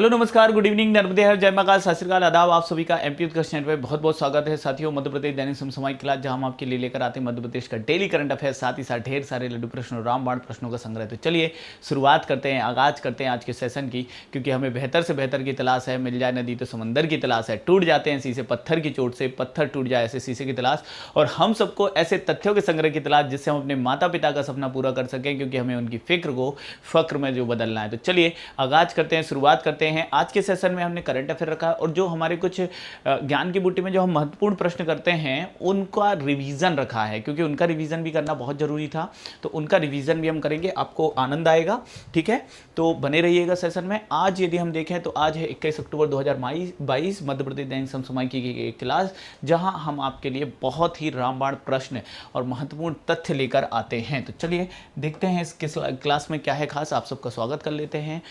Hello नमस्कार, good evening, नर्मदे हर, जय महाकाल, सत श्री अकाल, आदाब। आप सभी का एमपी उत्कर्ष चैनल पे बहुत बहुत स्वागत है साथियों। मध्य प्रदेश दैनिक समसामयिक क्लास, जहां हम आपके लिए लेकर आते हैं मध्य प्रदेश का डेली करंट अफेयर्स, साथ ही साथ ढेर सारे लड्डू प्रश्न और रामबाण प्रश्नों का संग्रह। तो चलिए शुरुआत करते हैं, आगाज करते हैं आज के सेशन की, क्योंकि हमें बेहतर से बेहतर की तलाश है। मिल जाए नदी तो समंदर की तलाश है, टूट जाते हैं शीशे पत्थर की चोट से, पत्थर टूट जाए ऐसे शीशे की तलाश, और हम सबको ऐसे तथ्यों के संग्रह की तलाश जिससे हम अपने माता पिता का सपना पूरा कर सकें, क्योंकि हमें उनकी फिक्र को फक्र में जो बदलना है। तो चलिए आगाज करते हैं, शुरुआत करते हैं। आज के सेशन में हमने करंट अफेयर रखा है, और जो हमारे कुछ ज्ञान की बूटी में जो हम महत्वपूर्ण प्रश्न करते हैं उनका रिवीजन रखा है, क्योंकि उनका रिवीजन भी करना बहुत जरूरी था। तो उनका रिवीजन भी हम करेंगे, आपको आनंद आएगा, ठीक है। तो बने रहिएगा सेशन में। आज यदि हम देखें तो आज है 21 अक्टूबर 2022, मध्य प्रदेश दैनिक समसामयिक की एक क्लास, जहां हम आपके लिए बहुत ही रामबाण प्रश्न और महत्वपूर्ण तथ्य लेकर आते हैं। तो चलिए देखते हैं इस क्लास में क्या है खास। आप सबका स्वागत कर लेते हैं।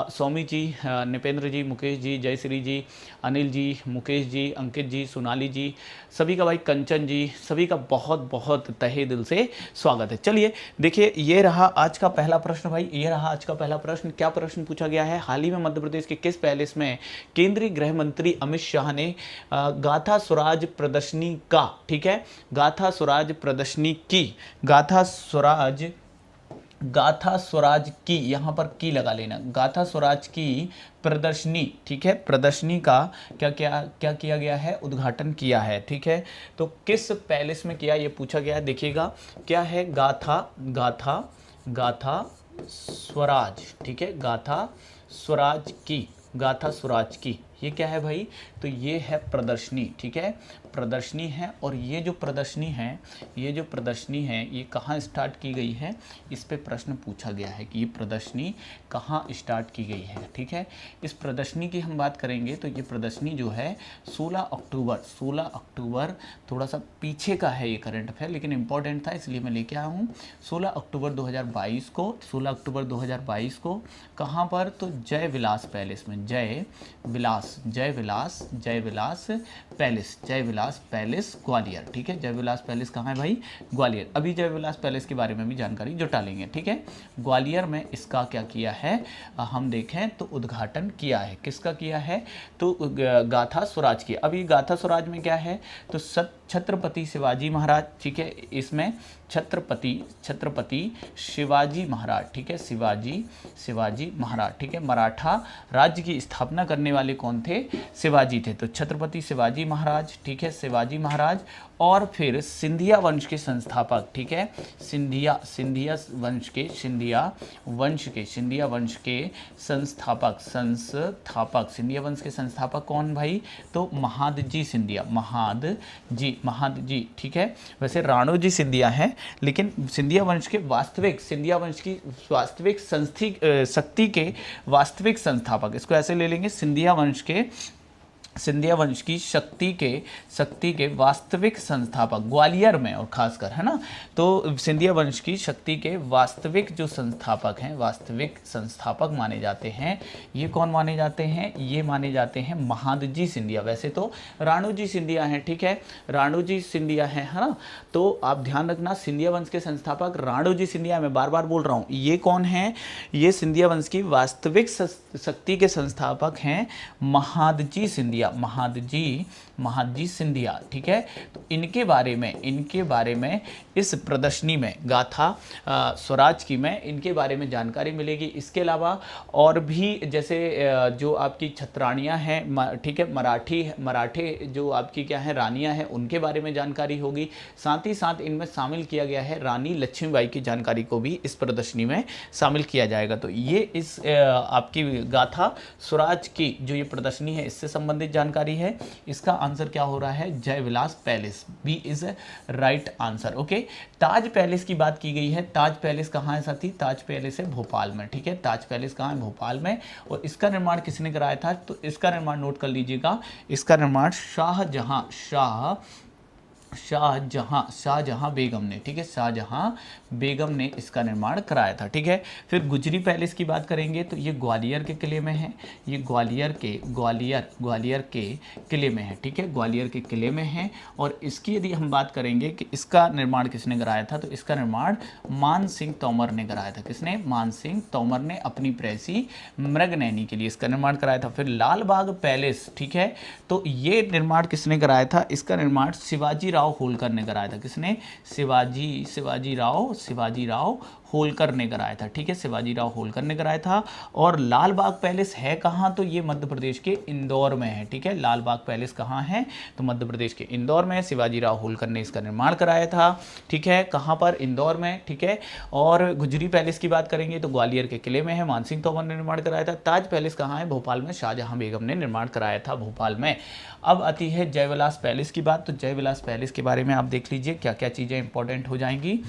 सौमी जी, निपेंद्र जी, मुकेश जी, जयश्री जी, अनिल जी, मुकेश जी, अंकित जी, सोनाली जी, सभी का, भाई कंचन जी, सभी का बहुत बहुत तहे दिल से स्वागत है। चलिए देखिए, ये रहा आज का पहला प्रश्न। भाई ये रहा आज का पहला प्रश्न। क्या प्रश्न पूछा गया है? हाल ही में मध्य प्रदेश के किस पैलेस में केंद्रीय गृह मंत्री अमित शाह ने गाथा स्वराज प्रदर्शनी का, ठीक है, गाथा स्वराज प्रदर्शनी की, गाथा स्वराज की, यहां पर की लगा लेना, गाथा स्वराज की प्रदर्शनी, ठीक है, प्रदर्शनी का क्या किया गया है? उद्घाटन किया है, ठीक है। तो किस पैलेस में किया, ये पूछा गया है। देखिएगा क्या है, गाथा स्वराज, ठीक है, गाथा स्वराज की, ये क्या है भाई? तो ये है प्रदर्शनी, ठीक है, प्रदर्शनी है। और ये जो प्रदर्शनी है ये कहाँ स्टार्ट की गई है, इस पे प्रश्न पूछा गया है कि ये प्रदर्शनी कहाँ स्टार्ट की गई है, ठीक है। इस प्रदर्शनी की हम बात करेंगे तो ये प्रदर्शनी जो है 16 अक्टूबर, थोड़ा सा पीछे का है ये करंट अफेयर, लेकिन इंपॉर्टेंट था इसलिए मैं लेके आया हूँ। 16 अक्टूबर 2022 को कहाँ पर? तो जय विलास पैलेस में, जय विलास पैलेस ग्वालियर, ठीक है। जय विलास पैलेस कहाँ है भाई? ग्वालियर। अभी जय विलास पैलेस के बारे में भी जानकारी जुटा लेंगे, ठीक है। ग्वालियर में इसका क्या किया है, हम देखें तो उद्घाटन किया है। किसका किया है? तो गाथा स्वराज की। अभी गाथा स्वराज में क्या है? तो छत्रपति शिवाजी महाराज, ठीक है, इसमें छत्रपति शिवाजी महाराज, ठीक है, शिवाजी महाराज, ठीक है। मराठा राज्य की स्थापना करने वाले कौन थे? शिवाजी थे। तो छत्रपति शिवाजी महाराज, ठीक है, शिवाजी महाराज। और फिर सिंधिया वंश के संस्थापक, ठीक है, सिंधिया वंश के संस्थापक, सिंधिया वंश के संस्थापक कौन भाई? तो महादजी सिंधिया, ठीक है। वैसे राणोजी सिंधिया है, लेकिन सिंधिया वंश की वास्तविक शक्ति के वास्तविक संस्थापक, इसको ऐसे ले लेंगे, सिंधिया वंश की शक्ति के वास्तविक संस्थापक ग्वालियर में, और खासकर, है ना। तो सिंधिया वंश की शक्ति के वास्तविक जो संस्थापक हैं, वास्तविक संस्थापक माने जाते हैं, ये कौन माने जाते हैं? ये माने जाते हैं महादजी सिंधिया। वैसे तो राणोजी सिंधिया हैं, ठीक है, राणोजी सिंधिया है ना। तो आप ध्यान रखना, सिंधिया वंश के संस्थापक राणोजी सिंधिया, मैं बार बार बोल रहा हूँ, ये कौन है? ये सिंधिया वंश की वास्तविक शक्ति के संस्थापक हैं महादजी सिंधिया, ठीक है। तो इनके बारे में इस प्रदर्शनी में, गाथा स्वराज की में, इनके बारे में जानकारी मिलेगी। इसके अलावा और भी, जैसे जो आपकी छत्राणियाँ हैं, ठीक है, मराठे जो आपकी क्या है, रानियाँ हैं, उनके बारे में जानकारी होगी। साथ ही साथ इनमें शामिल किया गया है रानी लक्ष्मीबाई की जानकारी को भी इस प्रदर्शनी में शामिल किया जाएगा। तो ये इस आपकी गाथा स्वराज की जो ये प्रदर्शनी है, इससे संबंधित जानकारी है। इसका आंसर क्या हो रहा है? Jai Vilas Palace, B is right answer. Okay, Taj Palace की बात की गई है। ताज पैलेस कहाँ है साथी? ताज पैलेस है भोपाल में, ठीक है। ताज पैलेस कहाँ है? भोपाल में। और इसका निर्माण किसने कराया था? तो इसका निर्माण नोट कर लीजिएगा, इसका निर्माण शाह शाहजहां बेगम ने, ठीक है, शाहजहां बेगम ने इसका निर्माण कराया था, ठीक है। फिर गुजरी पैलेस की बात करेंगे तो ये ग्वालियर के किले में है, ये ग्वालियर के किले में है, ठीक है, ग्वालियर के किले में है। और इसकी यदि हम बात करेंगे कि इसका निर्माण किसने कराया था, तो इसका निर्माण मान सिंह तोमर ने कराया था। किसने? मान सिंह तोमर ने अपनी प्रेसी मृगनयनी के लिए इसका निर्माण कराया था। फिर लाल बाग पैलेस, ठीक है, तो ये निर्माण किसने कराया था? इसका निर्माण शिवाजी राव होलकर ने कराया था। किसने? शिवाजी राव होलकर ने कराया था, ठीक है, शिवाजी राव होलकर ने कराया था। और लाल बाग पैलेस है कहाँ? तो ये मध्य प्रदेश के इंदौर में है, ठीक है। लाल बाग पैलेस कहाँ है? तो मध्य प्रदेश के इंदौर में। शिवाजी राव होलकर ने इसका निर्माण कराया था, ठीक है, कहाँ पर? इंदौर में, ठीक है। और गुजरी पैलेस की बात करेंगे तो ग्वालियर के किले में है, मानसिंह तोमर ने निर्माण कराया था। ताज पैलेस कहाँ है? भोपाल में, शाहजहां बेगम ने निर्माण कराया था भोपाल में। अब आती है जयविलास पैलेस की बात। तो जयविलास पैलेस के बारे में आप देख लीजिए क्या क्या चीज़ें इंपॉर्टेंट हो जाएंगी।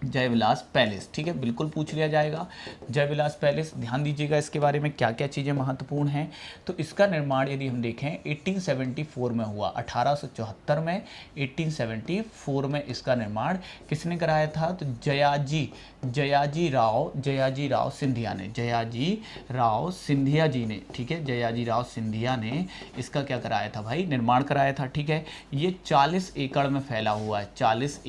जयविलास पैलेस, ठीक है, बिल्कुल पूछ लिया जाएगा। जयविलास पैलेस, ध्यान दीजिएगा इसके बारे में क्या क्या चीज़ें महत्वपूर्ण हैं। तो इसका निर्माण यदि हम देखें 1874 में हुआ, 1874 में, 1874 में इसका निर्माण किसने कराया था? तो जयाजी राव सिंधिया जी ने, ठीक है, जयाजी राव सिंधिया ने इसका क्या कराया था भाई? निर्माण कराया था, ठीक है। ये 40 एकड़ में फैला हुआ है, 40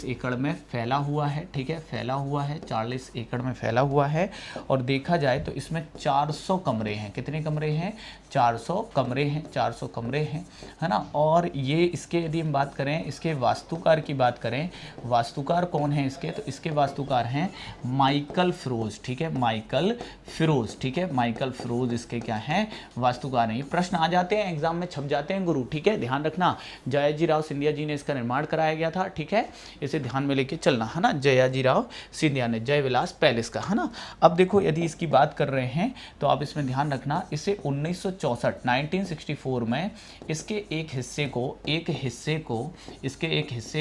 एकड़ में फैला हुआ है, ठीक है, फैला हुआ है, 40 एकड़ में फैला हुआ है। और देखा जाए तो इसमें 400 कमरे हैं। कितने कमरे हैं? 400 कमरे हैं, 400 कमरे हैं, है ना। और ये इसके यदि हम बात करें, इसके वास्तुकार की बात करें, वास्तुकार कौन है इसके? तो इसके वास्तुकार हैं माइकल फिरोज, ठीक है, माइकल फिरोज, ठीक है, माइकल फिरोज इसके क्या हैं? वास्तुकार हैं। ये प्रश्न आ जाते हैं एग्जाम में, छप जाते हैं गुरु, ठीक है, ध्यान रखना। जयाजी राव सिंधिया जी ने इसका निर्माण कराया गया था, ठीक है, इसे ध्यान में लेके चलना, है ना। जयाजी राव सिंधिया ने, जयविलास पैलेस का, है ना। अब देखो यदि इसकी बात कर रहे हैं तो आप इसमें ध्यान रखना, इसे 1964 में इसके एक हिस्से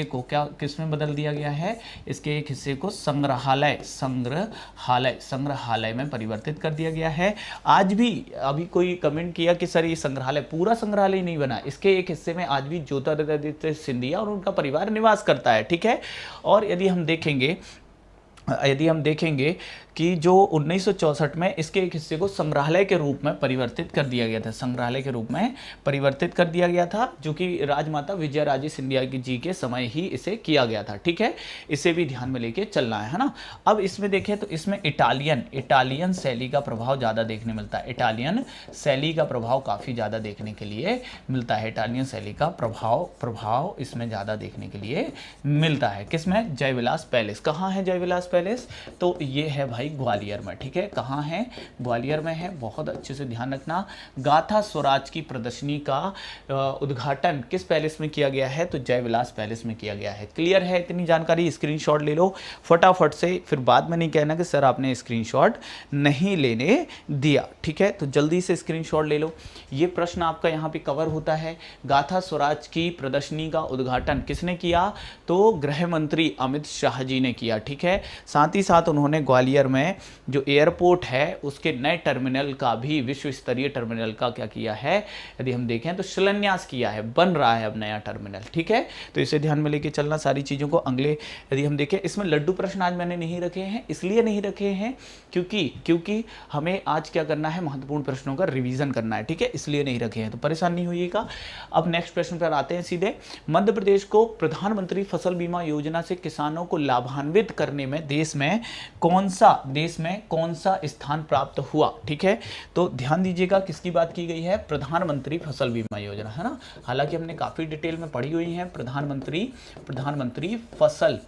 को क्या किसमें बदल दिया गया है? इसके एक हिस्से को संग्रहालय में परिवर्तित कर दिया गया है। आज भी अभी कोई कमेंट किया कि सर ये संग्रहालय, पूरा संग्रहालय नहीं बना, इसके एक हिस्से में आज भी ज्योतिरादित्य सिंधिया और उनका परिवार निवास करता है, ठीक है। और यदि हम देखेंगे कि जो 1964 में इसके एक हिस्से को संग्रहालय के रूप में परिवर्तित कर दिया गया था, संग्रहालय के रूप में परिवर्तित कर दिया गया था, जो कि राजमाता विजयाराजे सिंधिया जी के समय ही इसे किया गया था, ठीक है। इसे भी ध्यान में लेके चलना है ना। अब इसमें देखें तो इसमें इटालियन शैली का प्रभाव ज़्यादा देखने मिलता है, इटालियन शैली का प्रभाव काफ़ी ज़्यादा देखने के लिए मिलता है, इटालियन शैली का प्रभाव इसमें ज़्यादा देखने के लिए मिलता है। किसमें? जयविलास पैलेस। कहाँ है जयविलास पैलेस? तो ये है भाई ग्वालियर में, ठीक है, कहाँ है? ग्वालियर में है, बहुत अच्छे से ध्यान रखना। गाथा स्वराज की प्रदर्शनी का उद्घाटन किस पैलेस में किया गया है? तो जयविलास पैलेस में किया गया है। क्लियर है? इतनी जानकारी स्क्रीनशॉट ले लो फटाफट से, फिर बाद में नहीं कहना कि सर आपने स्क्रीनशॉट नहीं लेने दिया, ठीक है। तो जल्दी से स्क्रीनशॉट ले लो। ये प्रश्न आपका यहाँ पे कवर होता है। गाथा स्वराज की प्रदर्शनी का उद्घाटन किसने किया? तो गृह मंत्री अमित शाह जी ने किया, ठीक है। साथ ही साथ उन्होंने ग्वालियर में जो एयरपोर्ट है उसके नए टर्मिनल का भी, विश्व स्तरीय टर्मिनल का क्या किया है? यदि हम देखें तो शिलान्यास किया है, बन रहा है अब नया टर्मिनल, ठीक है। तो इसे ध्यान में लेके चलना सारी चीज़ों को। अगले यदि हम देखें, इसमें लड्डू प्रश्न आज मैंने नहीं रखे हैं, इसलिए नहीं रखे हैं क्योंकि हमें आज क्या करना है? महत्वपूर्ण प्रश्नों का रिवीजन करना है, ठीक है, इसलिए नहीं रखे हैं, तो परेशान नहीं होइएगा। अब नेक्स्ट प्रश्न पर आते हैं सीधे। मध्य प्रदेश को प्रधानमंत्री फसल बीमा योजना से किसानों को लाभान्वित करने में देश में कौन सा स्थान प्राप्त हुआ, ठीक है। तो ध्यान दीजिएगा किसकी बात की गई है? प्रधानमंत्री फसल बीमा योजना, है ना। हालांकि हमने काफी डिटेल में पढ़ी हुई है प्रधानमंत्री फसल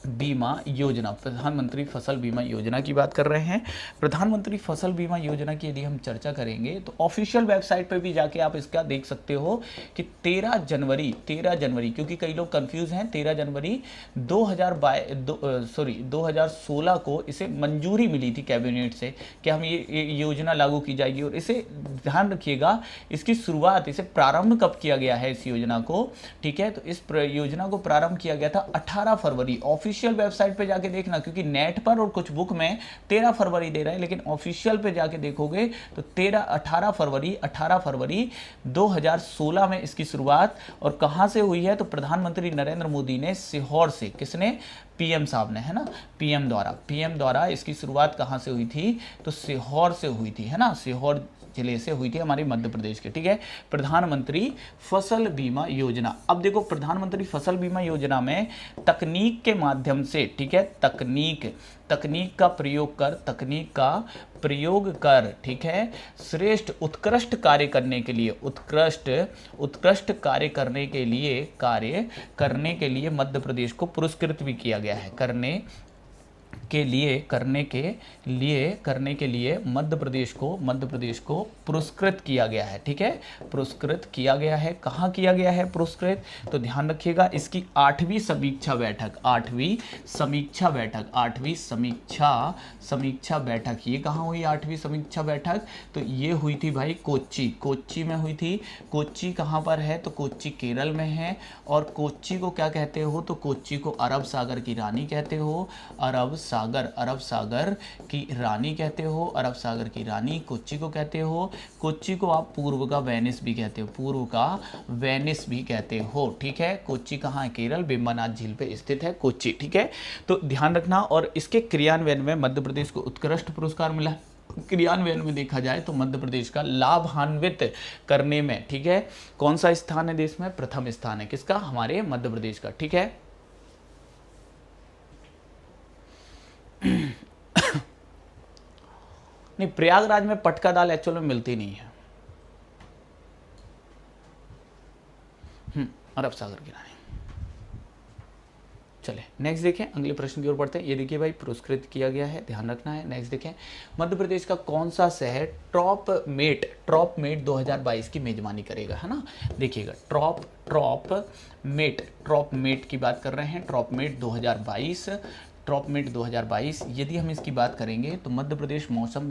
बीमा योजना, प्रधानमंत्री फसल बीमा योजना की बात कर रहे हैं। प्रधानमंत्री फसल बीमा योजना की यदि हम चर्चा करेंगे तो ऑफिशियल वेबसाइट पर भी जाके आप इसका देख सकते हो कि 13 जनवरी, क्योंकि कई लोग कंफ्यूज हैं, 13 जनवरी 2016 को इसे मंजूरी मिली थी कैबिनेट से कि हम ये योजना लागू की जाएगी। और इसे ध्यान रखिएगा, इसकी शुरुआत, इसे प्रारंभ कब किया गया है इस योजना को, ठीक है। तो इस योजना को प्रारंभ किया गया था 18 फरवरी, ऑफिशियल ऑफिशियल वेबसाइट पे जाके देखना, क्योंकि नेट पर और कुछ बुक में 13 फरवरी दे रहे हैं, लेकिन ऑफिशियल पे जाके देखोगे तो 18 फरवरी 2016 में इसकी शुरुआत। और कहां से हुई है? तो प्रधानमंत्री नरेंद्र मोदी ने सीहोर से, किसने? पीएम साहब ने, है ना, पीएम द्वारा इसकी शुरुआत कहां से हुई थी? तो सीहोर से हुई थी, है ना, सीहोर जिले से हुई थी, हमारे मध्य प्रदेश के। ठीक है, प्रधानमंत्री फसल बीमा योजना। अब देखो, प्रधानमंत्री फसल बीमा योजना में तकनीक के माध्यम से, ठीक है, तकनीक का प्रयोग कर, ठीक है, श्रेष्ठ उत्कृष्ट कार्य करने के लिए, उत्कृष्ट कार्य करने के लिए मध्य प्रदेश को पुरस्कृत भी किया गया है। करने के लिए मध्य प्रदेश को पुरस्कृत किया गया है। ठीक है, पुरस्कृत किया गया है। कहाँ किया गया है पुरस्कृत? तो ध्यान रखिएगा, इसकी 8वीं समीक्षा बैठक, ये कहाँ हुई 8वीं समीक्षा बैठक? तो ये हुई थी भाई कोच्चि में हुई थी। कोच्चि कहाँ पर है? तो कोच्चि केरल में है। और कोच्चि को क्या कहते हो? तो कोच्चि को अरब सागर की रानी कहते हो, अरब सागर की रानी कहते हो, अरब सागर की रानी कोच्चि को कहते हो। कोच्चि को आप पूर्व का वेनिस भी कहते हो, ठीक है। कोच्चि कहाँ है? केरल, वेम्बनाथ झील पे स्थित है कोच्चि, ठीक है। तो ध्यान रखना। और इसके क्रियान्वयन में मध्य प्रदेश को उत्कृष्ट पुरस्कार मिला। क्रियान्वयन में देखा जाए तो मध्य प्रदेश का लाभान्वित करने में, ठीक है, कौन सा स्थान है देश में? प्रथम स्थान है। किसका? हमारे मध्य प्रदेश का, ठीक है। नहीं, प्रयागराज में पटका दाल एक्चुअल में मिलती नहीं है। अरब सागर की रानी। चले नेक्स्ट देखें, अगले प्रश्न की ओर बढ़ते हैं। ये देखिए भाई, पुरस्कृत किया गया है, ध्यान रखना है। नेक्स्ट देखें, मध्य प्रदेश का कौन सा शहर टॉप मेट 2022 की मेजबानी करेगा, है ना। देखिएगा, टॉप मेट की बात कर रहे हैं। टॉप मेट 2022, यदि हम इसकी बात करेंगे तो मध्य प्रदेश मौसम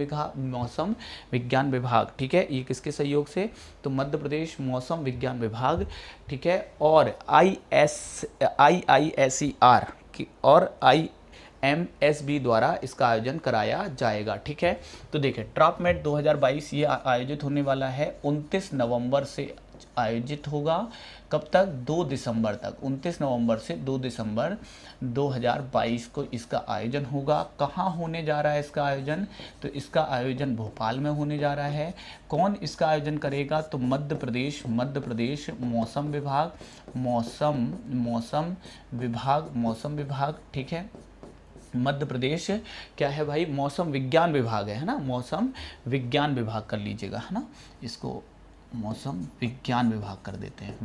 विज्ञान विभाग, ठीक है, ये किसके सहयोग से? तो मध्य प्रदेश मौसम विज्ञान विभाग, ठीक है, और IISER और IMSB द्वारा इसका आयोजन कराया जाएगा, ठीक है। तो देखिए, ट्रॉपमेट 2022 ये आयोजित होने वाला है 29 नवंबर से आयोजित होगा। कब तक? 2 दिसंबर तक। 29 नवंबर से 2 दिसंबर 2022 को इसका आयोजन होगा। कहाँ होने जा रहा है इसका आयोजन? तो इसका आयोजन भोपाल में होने जा रहा है। कौन इसका आयोजन करेगा? तो मध्य प्रदेश मौसम विभाग, ठीक है। मध्य प्रदेश क्या है भाई? मौसम विज्ञान विभाग है ना, मौसम विज्ञान विभाग कर लीजिएगा, है ना, इसको मौसम विज्ञान विभाग कर देते हैं।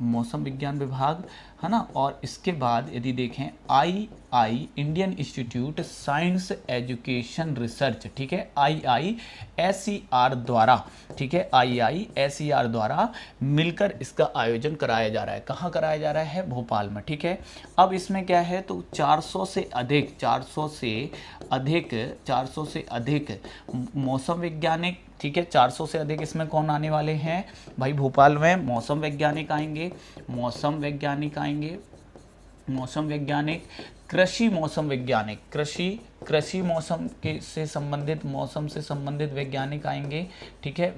मौसम विज्ञान विभाग, है ना। और इसके बाद यदि देखें, Indian institute science education research, ठीक है, IISER द्वारा, ठीक है, IISER द्वारा मिलकर इसका आयोजन कराया जा रहा है। कहाँ कराया जा रहा है? भोपाल में, ठीक है। अब इसमें क्या है? तो 400 से अधिक मौसम वैज्ञानिक, ठीक है, 400 से अधिक इसमें कौन आने वाले हैं भाई? भोपाल में मौसम वैज्ञानिक आएंगे, कृषि मौसम से संबंधित वैज्ञानिक आएंगे, ठीक है,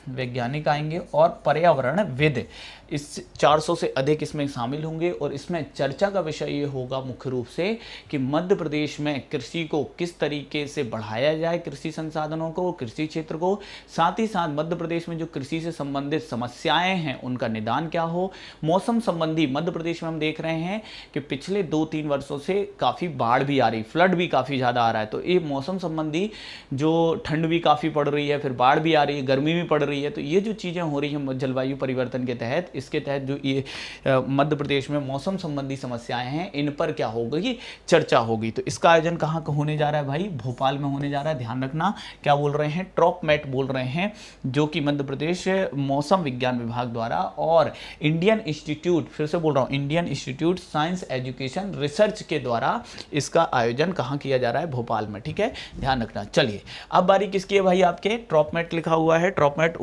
वैज्ञानिक आएंगे और पर्यावरणविद, इस 400 से अधिक इसमें शामिल होंगे। और इसमें चर्चा का विषय ये होगा मुख्य रूप से कि मध्य प्रदेश में कृषि को किस तरीके से बढ़ाया जाए, कृषि संसाधनों को, कृषि क्षेत्र को, साथ ही साथ मध्य प्रदेश में जो कृषि से संबंधित समस्याएं हैं उनका निदान क्या हो। मौसम संबंधी मध्य प्रदेश में हम देख रहे हैं कि पिछले 2-3 वर्षों से काफ़ी बाढ़ भी आ रही, फ्लड भी काफ़ी ज़्यादा आ रहा है। तो ये मौसम संबंधी, जो ठंड भी काफ़ी पड़ रही है, फिर बाढ़ भी आ रही है, गर्मी भी पड़ रही है, तो ये जो चीज़ें हो रही हैं जलवायु परिवर्तन के तहत, इसके तहत जो ये मध्य प्रदेश में मौसम संबंधी समस्याएं हैं, इन पर क्या होगी? चर्चा होगी। तो इसका आयोजन कहाँ होने जा रहा है भाई? भोपाल में होने जा रहा है। ध्यान रखना, क्या बोल रहे हैं? ट्रॉपमेट बोल रहे हैं, जो कि मध्य प्रदेश मौसम विज्ञान विभाग द्वारा और इंडियन इंस्टीट्यूट, फिर से बोल रहा हूँ, Indian institute science education research के द्वारा इसका आयोजन कहाँ किया जा रहा है? भोपाल में, ठीक है, ध्यान रखना। चलिए, अब बारी किसकी है भाई? आपके ट्रॉपमेट लिखा हुआ है, अप्रॉक्सीमेट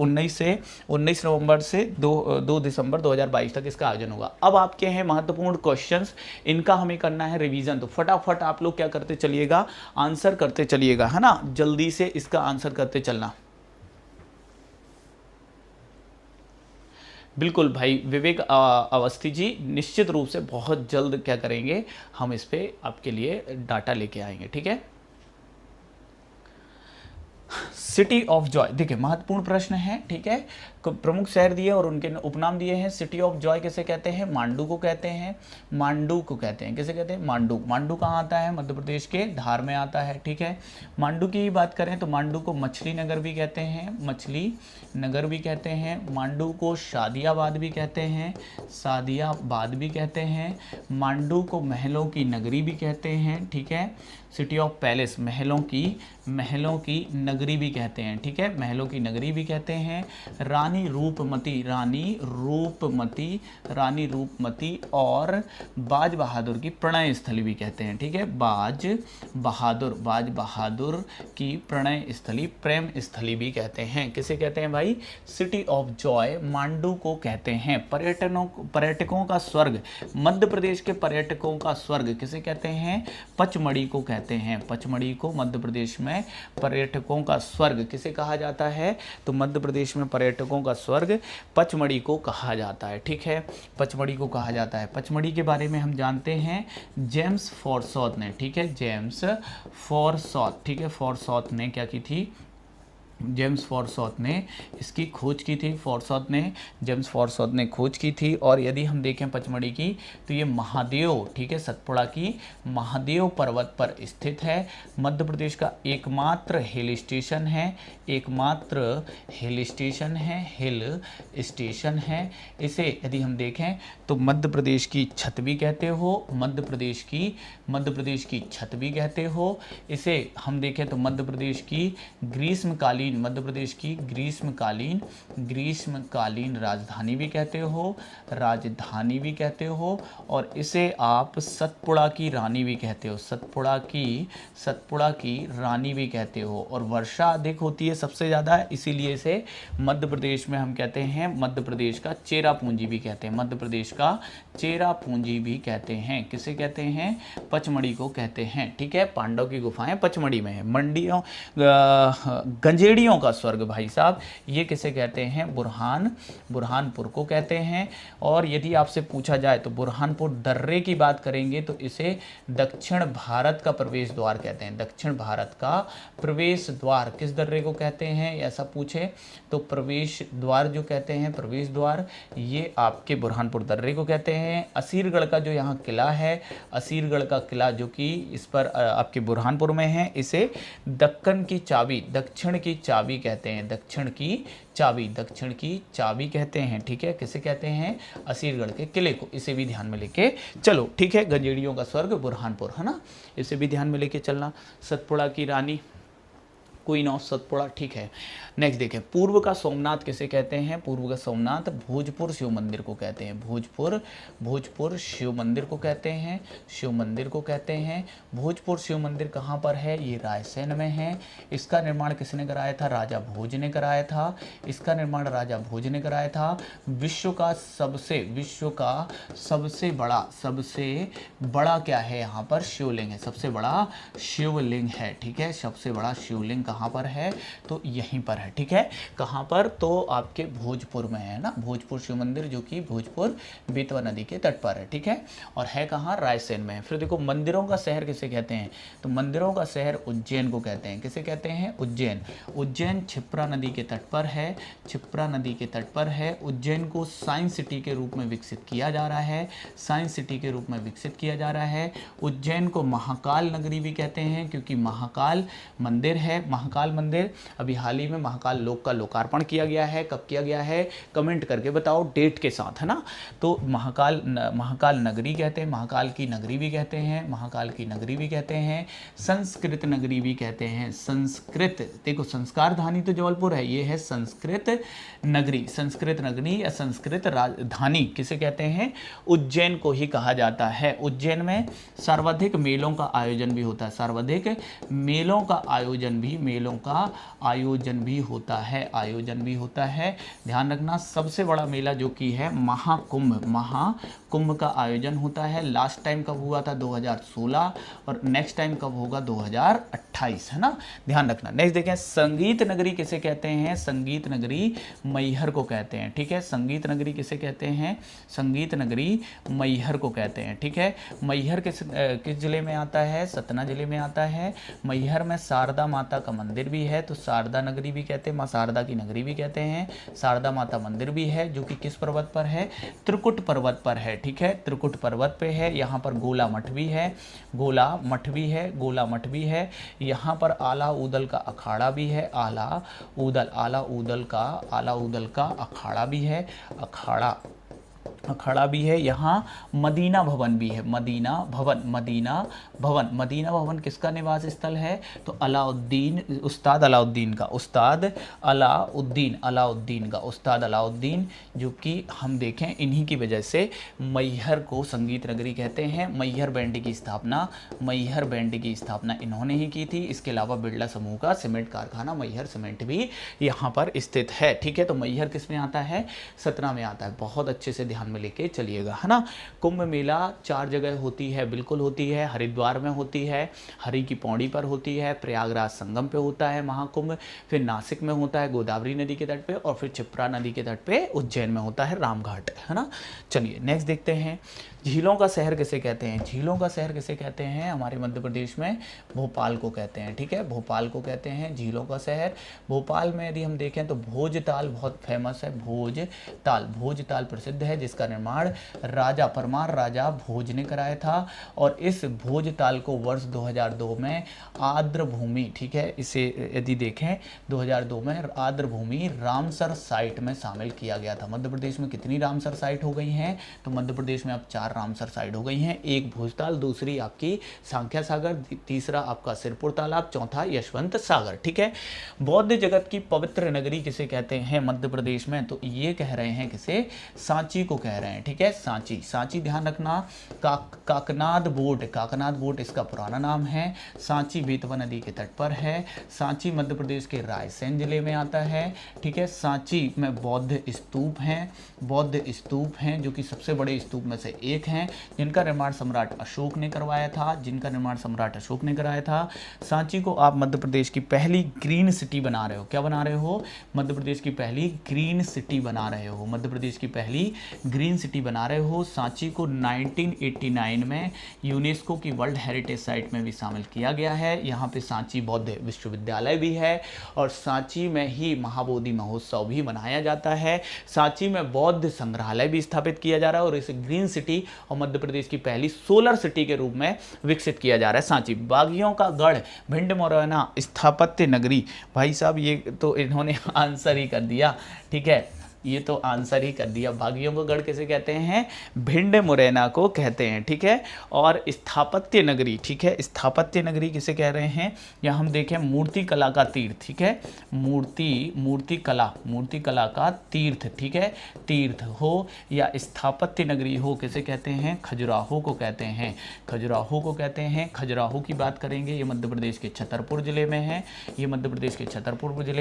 19 नवंबर से 2 दिसंबर 2022 तक इसका आयोजन होगा। अब आपके हैं महत्वपूर्ण क्वेश्चंस, इनका हमें करना है रिवीजन, तो फटाफट आप लोग क्या करते चलिएगा, आंसर करते चलिएगा, है ना, जल्दी से इसका आंसर करते चलना। बिल्कुल भाई विवेक अवस्थी जी, निश्चित रूप से बहुत जल्द क्या करेंगे, हम इस पे आपके लिए डाटा लेके आएंगे, ठीक है। सिटी ऑफ जॉय, देखिए महत्वपूर्ण प्रश्न है, ठीक है। प्रमुख शहर दिए और उनके उपनाम दिए हैं। सिटी ऑफ जॉय किसे कहते हैं, मांडू को कहते हैं, मांडू को कहते हैं, किसे कहते हैं, मांडू। मांडू कहाँ आता है, मध्य प्रदेश के धार में आता है, ठीक है। मांडू की बात करें तो मांडू को मछली नगर भी कहते हैं, मछली नगर भी कहते हैं। मांडू को शादियाबाद भी कहते हैं, शादियाबाद भी कहते हैं। मांडू को महलों की नगरी भी कहते हैं, ठीक है। सिटी ऑफ पैलेस, महलों की नगरी भी कहते हैं, ठीक है, महलों की नगरी भी कहते हैं। रानी रूपमती और बाज बहादुर की प्रणय स्थली भी कहते हैं, ठीक है। बाज बहादुर की प्रणय स्थली, प्रेम स्थली भी कहते हैं। किसे कहते हैं भाई, सिटी ऑफ जॉय मांडू को कहते हैं। पर्यटकों का स्वर्ग, मध्य प्रदेश के पर्यटकों का स्वर्ग किसे कहते हैं, पचमढ़ी को कहते हैं। पचमढ़ी को मध्य प्रदेश में पर्यटकों का स्वर्ग किसे कहा जाता है, तो मध्य प्रदेश में पर्यटकों का स्वर्ग पचमढ़ी को कहा जाता है, ठीक है, पचमढ़ी को कहा जाता है। पचमढ़ी के बारे में हम जानते हैं जेम्स फॉरसॉथ ने, ठीक है, जेम्स फॉरसॉथ, ठीक है, फॉरसॉथ ने क्या की थी, जेम्स फॉरसॉथ ने इसकी खोज की थी। जेम्स फॉरसॉथ ने खोज की थी। और यदि हम देखें पचमढ़ी की तो ये महादेव, ठीक है, सतपुड़ा की महादेव पर्वत पर स्थित है। मध्य प्रदेश का एकमात्र हिल स्टेशन है, इसे यदि हम देखें तो मध्य प्रदेश की छत भी कहते हो, मध्य प्रदेश की छत भी कहते हो। इसे हम देखें तो मध्य प्रदेश की ग्रीष्मकालीन राजधानी भी कहते हो, और इसे आप सतपुड़ा की रानी भी कहते हो, सतपुड़ा की रानी भी कहते हो। और वर्षा अधिक होती है सबसे ज़्यादा, इसीलिए इसे मध्य प्रदेश में हम कहते हैं, मध्य प्रदेश का चेरापूंजी भी कहते हैं, मध्य प्रदेश का चेरापूंजी भी कहते हैं। किसे कहते हैं, पचमढ़ी को कहते हैं, ठीक है। पांडव की गुफाएं पचमढ़ी में है। गंजेड़ियों का स्वर्ग भाई साहब, ये किसे कहते हैं, बुरहानपुर को कहते हैं। और यदि आपसे पूछा जाए तो बुरहानपुर दर्रे की बात करेंगे तो इसे दक्षिण भारत का प्रवेश द्वार कहते हैं, दक्षिण भारत का प्रवेश द्वार। किस दर्रे को कहते हैं, ऐसा पूछे तो प्रवेश द्वार जो कहते हैं, प्रवेश द्वार, ये आपके बुरहानपुर दर्रे को कहते हैं। असीरगढ़ का जो यहाँ किला है, असीरगढ़ का किला जो कि इस पर आपके बुरहानपुर में है, इसे दक्षिण की चाबी कहते हैं, दक्षिण की चाबी कहते हैं, ठीक है। किसे कहते हैं, असीरगढ़ के किले को। इसे भी ध्यान में लेके चलो, ठीक है। गंजेड़ियों का स्वर्ग बुरहानपुर, है ना, इसे भी ध्यान में लेके चलना। सतपुड़ा की रानी, क्वीन ऑफ सतपुड़ा, ठीक है। नेक्स्ट देखें, पूर्व का सोमनाथ किसे कहते हैं, पूर्व का सोमनाथ भोजपुर शिव मंदिर को कहते हैं, भोजपुर शिव मंदिर को कहते हैं, भोजपुर शिव मंदिर कहाँ पर है, ये रायसेन में है। इसका निर्माण किसने कराया था, राजा भोज ने कराया था। विश्व का सबसे बड़ा क्या है, यहाँ पर शिवलिंग है, सबसे बड़ा शिवलिंग है, ठीक है। सबसे बड़ा शिवलिंग कहाँ पर है, तो यहीं पर है, ठीक है। कहाँ पर, तो आपके भोजपुर में है ना, भोजपुर शिव मंदिर, जो कि भोजपुर बेतवा नदी के तट पर है, ठीक है। और है कहाँ, रायसेन में। फिर देखो मंदिरों का शहर किसे कहते हैं, तो मंदिरों का शहर उज्जैन को कहते हैं। किसे कहते हैं, उज्जैन क्षिप्रा नदी के तट पर है। उज्जैन को साइंस सिटी के रूप में विकसित किया जा रहा है। उज्जैन को महाकाल नगरी भी कहते हैं, क्योंकि महाकाल मंदिर है। महाकाल मंदिर अभी हाल ही में महाकाल लोक का लोकार्पण किया गया है। कब किया गया है, कमेंट करके बताओ डेट के साथ, है ना। तो महाकाल नगरी कहते हैं, महाकाल की नगरी भी कहते हैं। संस्कृत नगरी भी कहते हैं। देखो संस्कार धानी तो जबलपुर है, ये है संस्कृत नगरी या संस्कृत राजधानी किसे कहते हैं, उज्जैन को ही कहा जाता है। उज्जैन में सर्वाधिक मेलों का आयोजन भी होता है, मेलों का आयोजन भी होता है, आयोजन भी होता है। ध्यान रखना, सबसे बड़ा मेला जो कि है महाकुंभ, महाकुंभ का आयोजन होता है। लास्ट टाइम कब हुआ था? 2016, और नेक्स्ट टाइम कब होगा? 2028, है ना। ध्यान रखना। नेक्स्ट देखें, संगीत नगरी किसे कहते हैं? संगीत नगरी मैहर को कहते हैं, ठीक है। संगीत नगरी किसे कहते हैं? संगीत नगरी मैहर को कहते हैं, ठीक है। मैहर किस जिले में आता है? सतना जिले में आता है। मैहर में शारदा माता का मंदिर भी है, तो शारदा नगरी भी कहते हैं, माँ शारदा की नगरी भी कहते हैं। शारदा माता मंदिर भी है, जो कि किस पर्वत पर है? त्रिकुट पर्वत पर है, ठीक है। त्रिकुट पर्वत पे है। यहाँ पर गोला मठ भी है, गोला मठ भी है, गोला मठ भी है। यहाँ पर आला उदल का अखाड़ा भी है, आला उदल का अखाड़ा भी है, अखाड़ा भी है। यहाँ मदीना भवन भी है, मदीना भवन किसका निवास स्थल है? तो उस्ताद अलाउद्दीन, जो कि हम देखें इन्हीं की वजह से मैहर को संगीत नगरी कहते हैं। मैहर बैंड की स्थापना इन्होंने ही की थी। इसके अलावा बिरला समूह का सीमेंट कारखाना मैहर सीमेंट भी यहाँ पर स्थित है, ठीक है। तो मैहर किस में आता है? सतना में आता है। बहुत अच्छे से ध्यान में लेके चलिएगा, है ना। कुंभ मेला 4 जगह होती है, बिल्कुल होती है। हरिद्वार में होती है, हरि की पौड़ी पर होती है, प्रयागराज संगम पे होता है महाकुंभ, फिर नासिक में होता है गोदावरी नदी के तट पे, और फिर क्षिप्रा नदी के तट पे उज्जैन में होता है रामघाट, है ना। चलिए नेक्स्ट देखते हैं, झीलों का शहर किसे कहते हैं? झीलों का शहर किसे कहते हैं? हमारे मध्य प्रदेश में भोपाल को कहते हैं, ठीक है। भोपाल को कहते हैं झीलों का शहर। भोपाल में यदि हम देखें तो भोजताल बहुत फेमस है, भोजताल प्रसिद्ध है, जिसका निर्माण परमार राजा भोज ने कराया था। और इस भोजताल को वर्ष 2002 में आर्द्र भूमि, ठीक है, इसे यदि देखें 2002 में आर्द्र भूमि रामसर साइट में शामिल किया गया था। मध्य प्रदेश में कितनी रामसर साइट हो गई हैं? तो मध्य प्रदेश में अब 4 रामसर साइट हो गई हैं। एक भोजताल, दूसरी आपकी सांख्या सागर, तीसरा आपका सिरपुर तालाब, चौथा यशवंत सागर, ठीक है। बौद्ध जगत की पवित्र नगरी किसे कहते हैं मध्य प्रदेश में? तो ये कह रहे हैं किसे? सांची को कह रहे हैं, ठीक है। सांची ध्यान रखना। काकनाद बोट इसका पुराना नाम है। सांची बेतवा नदी के तट पर है। सांची मध्य प्रदेश के रायसेन जिले में आता है, ठीक है। सांची में बौद्ध स्तूप हैं, जो कि सबसे बड़े स्तूप में से एक हैं, जिनका निर्माण सम्राट अशोक ने करवाया था। सांची को आप मध्य प्रदेश की पहली ग्रीन सिटी बना रहे हो। क्या बना रहे हो? मध्य प्रदेश की पहली ग्रीन सिटी बना रहे हो। सांची को 1989 में यूनेस्को की वर्ल्ड हेरिटेज साइट में भी शामिल किया गया है। यहाँ पे सांची बौद्ध विश्वविद्यालय भी है, और सांची में ही महाबोधि महोत्सव भी मनाया जाता है। सांची में बौद्ध संग्रहालय भी स्थापित किया जा रहा है, और इसे ग्रीन सिटी और मध्य प्रदेश की पहली सोलर सिटी के रूप में विकसित किया जा रहा है सांची। बागियों का गढ़, भिंड मुरैना स्थापत्य नगरी, भाई साहब ये तो इन्होंने आंसर ही कर दिया, ठीक है। ये तो आंसर ही कर दिया। बागियों को गढ़ किसे कहते हैं? भिंड मुरैना को कहते हैं, ठीक है। और स्थापत्य नगरी, ठीक है, स्थापत्य नगरी किसे कह रहे हैं? यहाँ हम देखें मूर्ति कला का तीर्थ, ठीक है। मूर्ति कला का तीर्थ, ठीक है। तीर्थ हो या स्थापत्य नगरी हो, किसे कहते हैं? खजुराहो को कहते हैं। खजुराहो की बात करेंगे, ये मध्य प्रदेश के छतरपुर जिले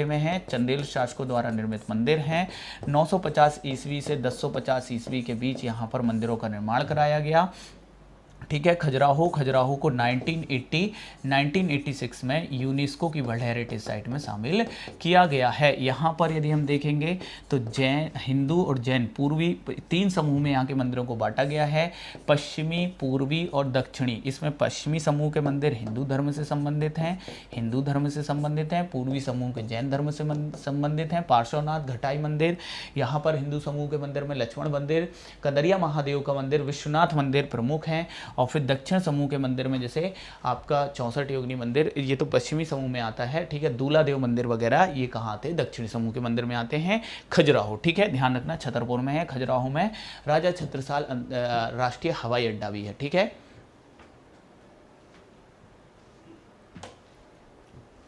में है। चंदेल शासकों द्वारा निर्मित मंदिर हैं। 950 ईस्वी से 1050 ईस्वी के बीच यहाँ पर मंदिरों का निर्माण कराया गया, ठीक है। खजुराहो को 1986 में यूनेस्को की वर्ल्ड हेरिटेज साइट में शामिल किया गया है। यहाँ पर यदि हम देखेंगे तो हिंदू और जैन पूर्वी 3 समूह में यहाँ के मंदिरों को बांटा गया है, पश्चिमी, पूर्वी और दक्षिणी। इसमें पश्चिमी समूह के मंदिर हिंदू धर्म से संबंधित हैं, पूर्वी समूह के जैन धर्म से संबंधित हैं। पार्श्वनाथ घटाई मंदिर, यहाँ पर हिंदू समूह के मंदिर में लक्ष्मण मंदिर, कदरिया महादेव का मंदिर, विश्वनाथ मंदिर प्रमुख हैं। और फिर दक्षिण समूह के मंदिर में जैसे आपका 64 योगिनी मंदिर, ये तो पश्चिमी समूह में आता है, ठीक है। दूल्हा देव मंदिर वगैरह ये कहाँ आते हैं? दक्षिणी समूह के मंदिर में आते हैं। खजुराहो, ठीक है, ध्यान रखना छतरपुर में है। खजुराहो में राजा छत्रसाल राष्ट्रीय हवाई अड्डा भी है, ठीक है।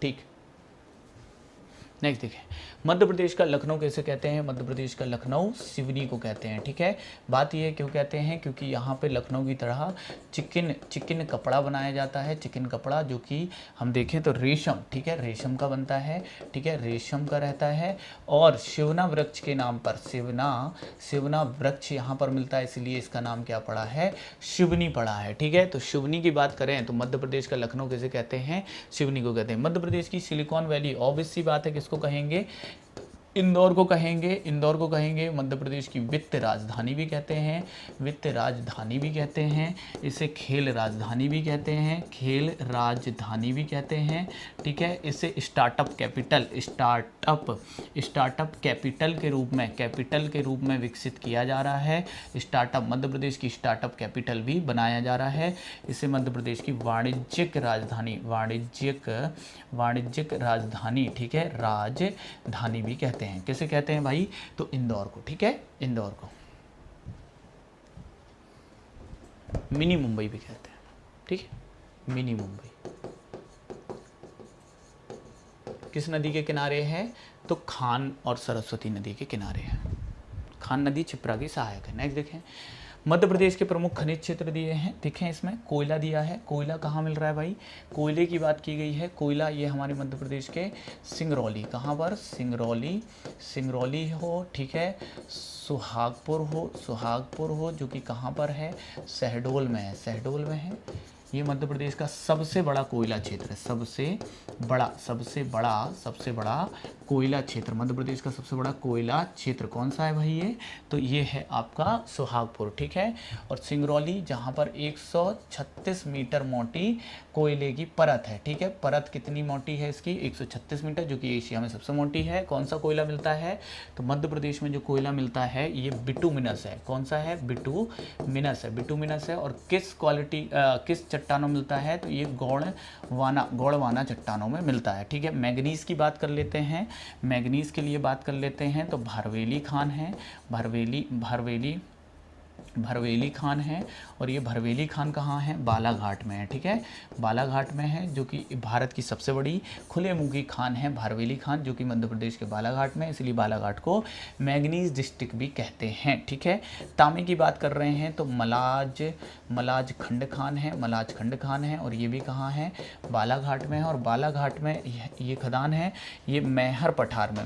ठीक, नेक्स्ट देखें, मध्य प्रदेश का लखनऊ कैसे कहते हैं? मध्य प्रदेश का लखनऊ सिवनी को कहते हैं। ठीक है, बात यह क्यों कहते हैं, क्योंकि यहाँ पे लखनऊ की तरह चिकन कपड़ा बनाया जाता है। चिकन कपड़ा जो कि हम देखें तो रेशम, ठीक है, रेशम का बनता है। ठीक है, रेशम का रहता है। और शिवना वृक्ष के नाम पर शिवना वृक्ष यहाँ पर मिलता है, इसलिए इसका नाम क्या पड़ा है? शिवनी पड़ा है। ठीक है, तो शिवनी की बात करें तो मध्य प्रदेश का लखनऊ कैसे कहते हैं? शिवनी को कहते हैं। मध्य प्रदेश की सिलिकॉन वैली ऑब्वियस सी बात है किसको कहेंगे? इंदौर को कहेंगे। इंदौर को कहेंगे। मध्य प्रदेश की वित्त राजधानी भी कहते हैं, वित्त राजधानी भी कहते हैं। इसे खेल राजधानी भी कहते हैं, खेल राजधानी भी कहते हैं। ठीक है, इसे स्टार्टअप कैपिटल के रूप में विकसित किया जा रहा है। स्टार्टअप, मध्य प्रदेश की स्टार्टअप कैपिटल भी बनाया जा रहा है। इसे मध्य प्रदेश की वाणिज्यिक राजधानी, ठीक है, राजधानी भी कहते हैं। कैसे कहते हैं भाई? तो इंदौर को। ठीक है, इंदौर को मिनी मुंबई भी कहते हैं। ठीक है, मिनी मुंबई किस नदी के किनारे है? तो खान और सरस्वती नदी के किनारे है। खान नदी क्षिप्रा की सहायक है। नेक्स्ट देखें, मध्य प्रदेश के प्रमुख खनिज क्षेत्र दिए हैं। देखें इसमें कोयला दिया है। कोयला कहाँ मिल रहा है भाई? कोयले की बात की गई है। कोयला ये हमारे मध्य प्रदेश के सिंगरौली, कहाँ पर? सिंगरौली हो, ठीक है, सुहागपुर हो जो कि कहाँ पर है? शहडोल में है। ये मध्य प्रदेश का सबसे बड़ा कोयला क्षेत्र है। सबसे बड़ा कोयला क्षेत्र, मध्य प्रदेश का सबसे बड़ा कोयला क्षेत्र कौन सा है भाई? ये तो ये है आपका सुहागपुर। ठीक है, और सिंगरौली जहाँ पर 136 मीटर मोटी कोयले की परत है। ठीक है, परत कितनी मोटी है इसकी? 136 मीटर, जो कि एशिया में सबसे मोटी है। कौन सा कोयला मिलता है? तो मध्य प्रदेश में जो कोयला मिलता है ये बिटुमिनस है। कौन सा है? बिटुमिनस है। और किस चट्टानों मिलता है? तो ये गौड़वाना चट्टानों में मिलता है। ठीक है, मैग्नीज की बात कर लेते हैं। मैग्नीज के लिए बात कर लेते हैं तो भरवेली खान है। भरवेली खान है। और ये भरवेली खान कहाँ है? बालाघाट में है। ठीक है, बालाघाट में है, जो कि भारत की सबसे बड़ी खुले मुंह की खान है भरवेली खान, जो कि मध्य प्रदेश के बालाघाट में, इसलिए बालाघाट को मैग्नीज डिस्ट्रिक्ट भी कहते हैं। ठीक है, तांबे की बात कर रहे हैं तो मलाज खंड खान है। और ये भी कहाँ है? बालाघाट में है। और बालाघाट में ये खदान है, ये मैहर पठार में,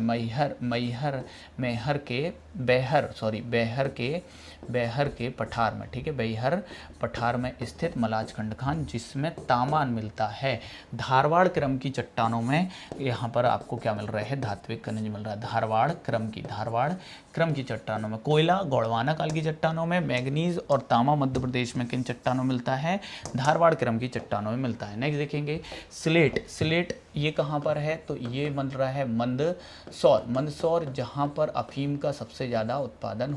बेहर के पठार में, ठीक है, बेहर पठार में स्थित मलाजखंड खान, जिसमें तांबा मिलता है। धारवाड़ क्रम की चट्टानों में यहाँ पर आपको क्या मिल रहा है? धात्विक खनिज मिल रहा है। धारवाड़ क्रम की चट्टानों में कोयला, गौड़वाना काल की चट्टानों में मैग्नीज और तांबा मध्य प्रदेश में किन चट्टानों मिलता है? धारवाड़ क्रम की चट्टानों में मिलता है। नेक्स्ट देखेंगे स्लेट ये कहाँ पर है? तो ये मिल रहा है मंदसौर, जहाँ पर अफीम का सबसे ज़्यादा उत्पादन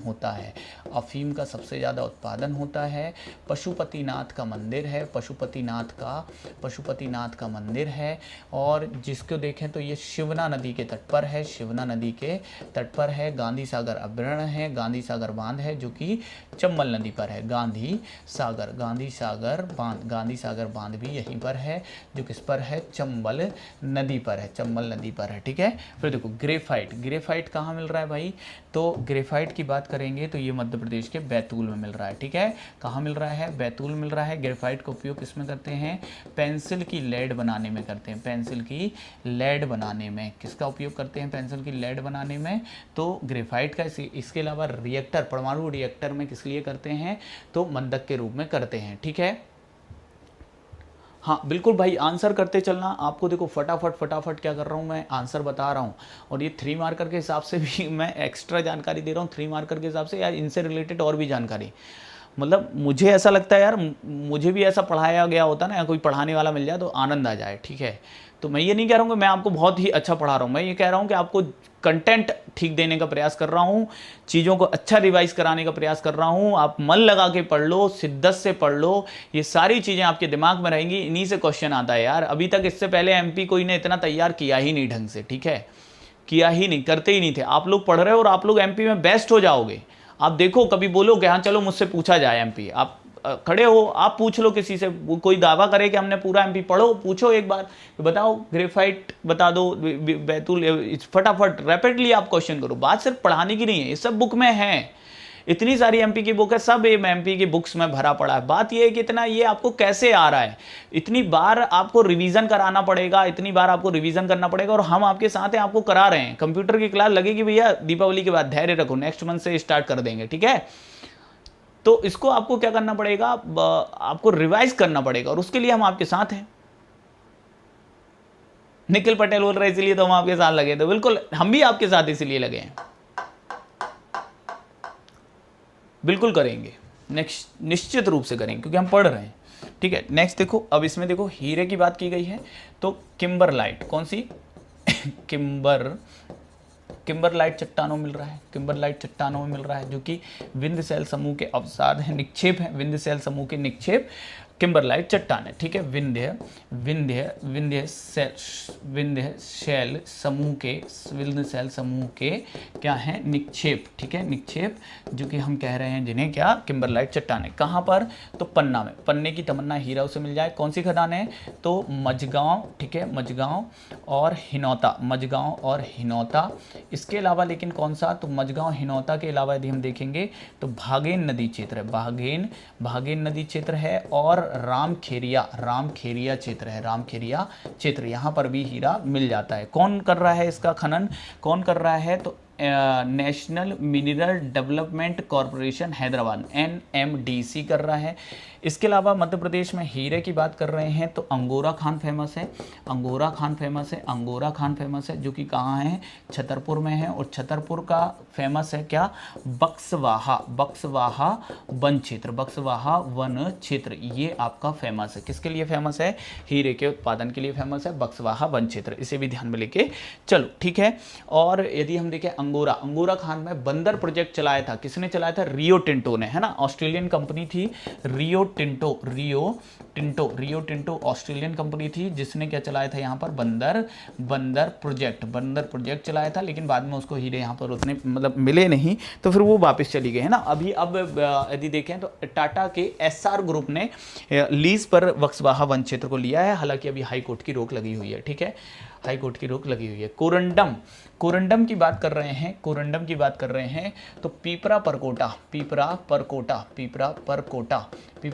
होता है। पशुपतिनाथ का मंदिर है। और जिसको देखें तो ये शिवना नदी के तट पर है। गांधी सागर अभ्यारण्य है। गांधी सागर बांध है, जो कि चंबल नदी पर है। गांधी सागर बांध भी यहीं पर है, जो किस पर है? चंबल नदी पर है। ठीक है, फिर देखो ग्रेफाइट कहाँ मिल रहा है भाई? तो ग्रेफाइट की बात करेंगे तो ये मध्य प्रदेश के बैतूल में मिल रहा है। ठीक है, कहाँ मिल रहा है? बैतूल मिल रहा है। ग्रेफाइट का उपयोग किसमें करते हैं? पेंसिल की लेड बनाने में करते हैं। किसका उपयोग करते हैं पेंसिल की लेड बनाने में? तो ग्रेफाइट का। इसके अलावा रिएक्टर, परमाणु रिएक्टर में किस लिए करते हैं? तो मंदक के रूप में करते हैं। ठीक है, हाँ बिल्कुल भाई, आंसर करते चलना। आपको देखो फटाफट क्या कर रहा हूँ मैं? आंसर बता रहा हूँ। और ये 3 मार्कर के हिसाब से भी मैं एक्स्ट्रा जानकारी दे रहा हूँ। 3 मार्कर के हिसाब से यार, इनसे रिलेटेड और भी जानकारी, मतलब मुझे ऐसा लगता है यार, मुझे भी ऐसा पढ़ाया गया होता ना, या कोई पढ़ाने वाला मिल जाए तो आनंद आ जाए। ठीक है, तो मैं ये नहीं कह रहा हूँ कि मैं आपको बहुत ही अच्छा पढ़ा रहा हूँ, मैं ये कह रहा हूँ कि आपको कंटेंट ठीक देने का प्रयास कर रहा हूँ, चीज़ों को अच्छा रिवाइज कराने का प्रयास कर रहा हूँ। आप मन लगा के पढ़ लो, शिद्दत से पढ़ लो, ये सारी चीज़ें आपके दिमाग में रहेंगी। इन्हीं से क्वेश्चन आता है यार। अभी तक इससे पहले एमपी कोई ने इतना तैयार किया ही नहीं ढंग से। ठीक है, किया ही नहीं, करते ही नहीं थे। आप लोग पढ़ रहे हो और आप लोग एमपी में बेस्ट हो जाओगे। आप देखो, कभी बोलो कि हाँ चलो मुझसे पूछा जाए एमपी, आप खड़े हो, आप पूछ लो किसी से, कोई दावा करे कि हमने पूरा एमपी पढ़ो, पूछो एक बार, बताओ ग्रेफाइट बता दो, बैतूल, फटाफट रैपिडली आप क्वेश्चन करो। बात सिर्फ पढ़ाने की नहीं है, ये सब बुक में है, इतनी सारी एमपी की बुक है, सब ये एमपी की बुक्स में भरा पड़ा है। बात ये है कि इतना ये आपको कैसे आ रहा है, इतनी बार आपको रिवीजन कराना पड़ेगा, इतनी बार आपको रिवीजन करना पड़ेगा, और हम आपके साथ हैं, आपको करा रहे हैं। कंप्यूटर की क्लास लगेगी भैया दीपावली के बाद, धैर्य रखो, नेक्स्ट मंथ से स्टार्ट कर देंगे, ठीक है। तो इसको आपको क्या करना पड़ेगा, आपको रिवाइज करना पड़ेगा, और उसके लिए हम आपके साथ हैं। निखिल पटेल बोल रहे इसलिए तो हम आपके साथ लगे, तो बिल्कुल हम भी आपके साथ इसलिए लगे हैं, बिल्कुल करेंगे, नेक्स्ट निश्चित रूप से करेंगे, क्योंकि हम पढ़ रहे हैं, ठीक है। नेक्स्ट देखो, अब इसमें देखो हीरे की बात की गई है, तो किम्बरलाइट, कौन सी किम्बरलाइट चट्टानों मिल रहा है, किम्बरलाइट चट्टानों में मिल रहा है, जो कि विंध्यशैल समूह के अवसाद है, निक्षेप है, विंध्यशैल समूह के निक्षेप किम्बरलाइट चट्टान है, ठीक है। विंध्यशैल समूह के क्या है, निक्षेप, ठीक है, निक्षेप, जो कि हम कह रहे हैं जिन्हें क्या, किम्बरलाइट चट्टान है। कहाँ पर, तो पन्ना में, पन्ने की तमन्ना हीरा उसे मिल जाए। कौन सी खदान है, तो मझगांव, ठीक है, मझगांव और हिनौता, मझगांव और हिनौता। इसके अलावा लेकिन कौन सा, तो मझगांव हिनौता के अलावा यदि हम देखेंगे तो भागेन नदी क्षेत्र है, भागेन नदी क्षेत्र है, और रामखेरिया क्षेत्र है, रामखेरिया क्षेत्र, यहाँ पर भी हीरा मिल जाता है। कौन कर रहा है इसका खनन, कौन कर रहा है, तो national mineral development corporation Hyderabad, NMDC कर रहा है। इसके अलावा मध्य प्रदेश में हीरे की बात कर रहे हैं तो अंगोरा खान फेमस है, अंगोरा खान फेमस है, जो कि कहाँ है, छतरपुर में है। और छतरपुर का फेमस है क्या, बक्सवाहा वन क्षेत्र, ये आपका फेमस है। किसके लिए फेमस है, हीरे के उत्पादन के लिए फेमस है, बक्सवाहा वन क्षेत्र, इसे भी ध्यान में लेके चलो, ठीक है। और यदि हम देखें अंगोरा खान में बंदर प्रोजेक्ट चलाया था, किसने चलाया था, रियो टिंटो ने, है ना, ऑस्ट्रेलियन कंपनी थी रियो टिंटो ऑस्ट्रेलियन कंपनी थी, जिसने क्या चलाया था यहाँ पर, बंदर प्रोजेक्ट चलाया था। लेकिन बाद में उसको हीरे यहाँ पर उतने मतलब मिले नहीं, तो फिर वो वापस चली गई, है ना। अभी अब यदि देखें तो टाटा के SR ग्रुप ने लीज पर बक्सवाहा वन क्षेत्र को लिया है, हालांकि अभी हाई कोर्ट की रोक लगी हुई है, ठीक है, हाई कोर्ट की रोक लगी हुई है। कोरंडम की बात कर रहे हैं, तो पीपरा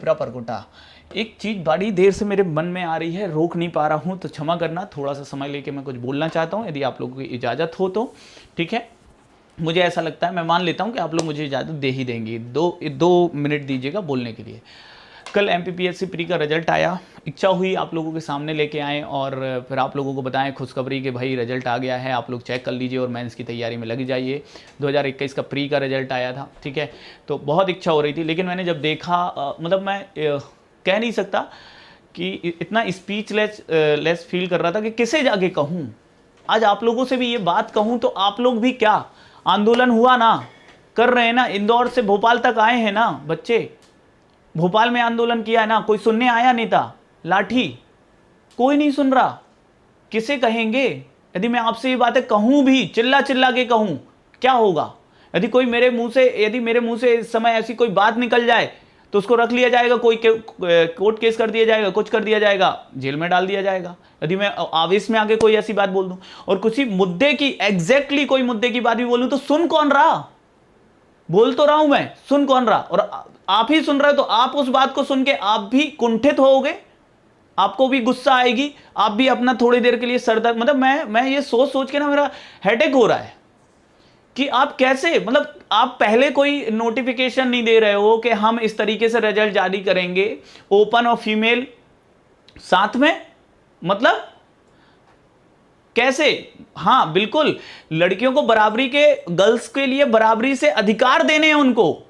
परकोटा। एक चीज बड़ी देर से मेरे मन में आ रही है, रोक नहीं पा रहा हूं, तो क्षमा करना, थोड़ा सा समय लेके मैं कुछ बोलना चाहता हूं, यदि आप लोगों की इजाजत हो तो, ठीक है। मुझे ऐसा लगता है, मैं मान लेता हूं कि आप लोग मुझे इजाजत दे ही देंगे, दो मिनट दीजिएगा बोलने के लिए। कल MPPSC प्री का रिजल्ट आया, इच्छा हुई आप लोगों के सामने लेके आएँ और फिर आप लोगों को बताएं खुशखबरी कि भाई रिजल्ट आ गया है, आप लोग चेक कर लीजिए और मेंस की तैयारी में लग जाइए। 2021 का प्री का रिजल्ट आया था, ठीक है, तो बहुत इच्छा हो रही थी, लेकिन मैंने जब देखा मतलब मैं कह नहीं सकता कि इतना स्पीचलेस फील कर रहा था कि किसे जाके कहूँ। आज आप लोगों से भी ये बात कहूँ तो आप लोग भी क्या, आंदोलन हुआ ना, कर रहे हैं ना, इंदौर से भोपाल तक आए हैं ना बच्चे, भोपाल में आंदोलन किया है ना, कोई सुनने आया नहीं था, लाठी कोई नहीं सुन रहा, किसे कहेंगे। यदि मैं आपसे ये बातें कहूं भी, चिल्ला के कहूं, क्या होगा। यदि मेरे मुंह से इस समय ऐसी कोई बात निकल जाए तो उसको रख लिया जाएगा, कोई कोर्ट केस कर दिया जाएगा, कुछ कर दिया जाएगा, जेल में डाल दिया जाएगा। यदि मैं आवेश में आके कोई ऐसी बात बोल दूं और किसी मुद्दे की एग्जैक्टली कोई मुद्दे की बात भी बोलूं तो सुन कौन रहा, बोल तो रहा हूं मैं, सुन कौन रहा। और आप ही सुन रहे हो तो आप उस बात को सुन के आप भी कुंठित होगे, आपको भी गुस्सा आएगी, आप भी अपना थोड़ी देर के लिए सरदर्द, मतलब मैं ये सोच के ना मेरा हेडेक हो रहा है कि आप कैसे, मतलब आप पहले कोई नोटिफिकेशन नहीं दे रहे हो कि हम इस तरीके से रिजल्ट जारी करेंगे, ओपन और फीमेल साथ में, मतलब कैसे। हाँ बिल्कुल, लड़कियों को बराबरी के, गर्ल्स के लिए बराबरी से अधिकार देने हैं उनको,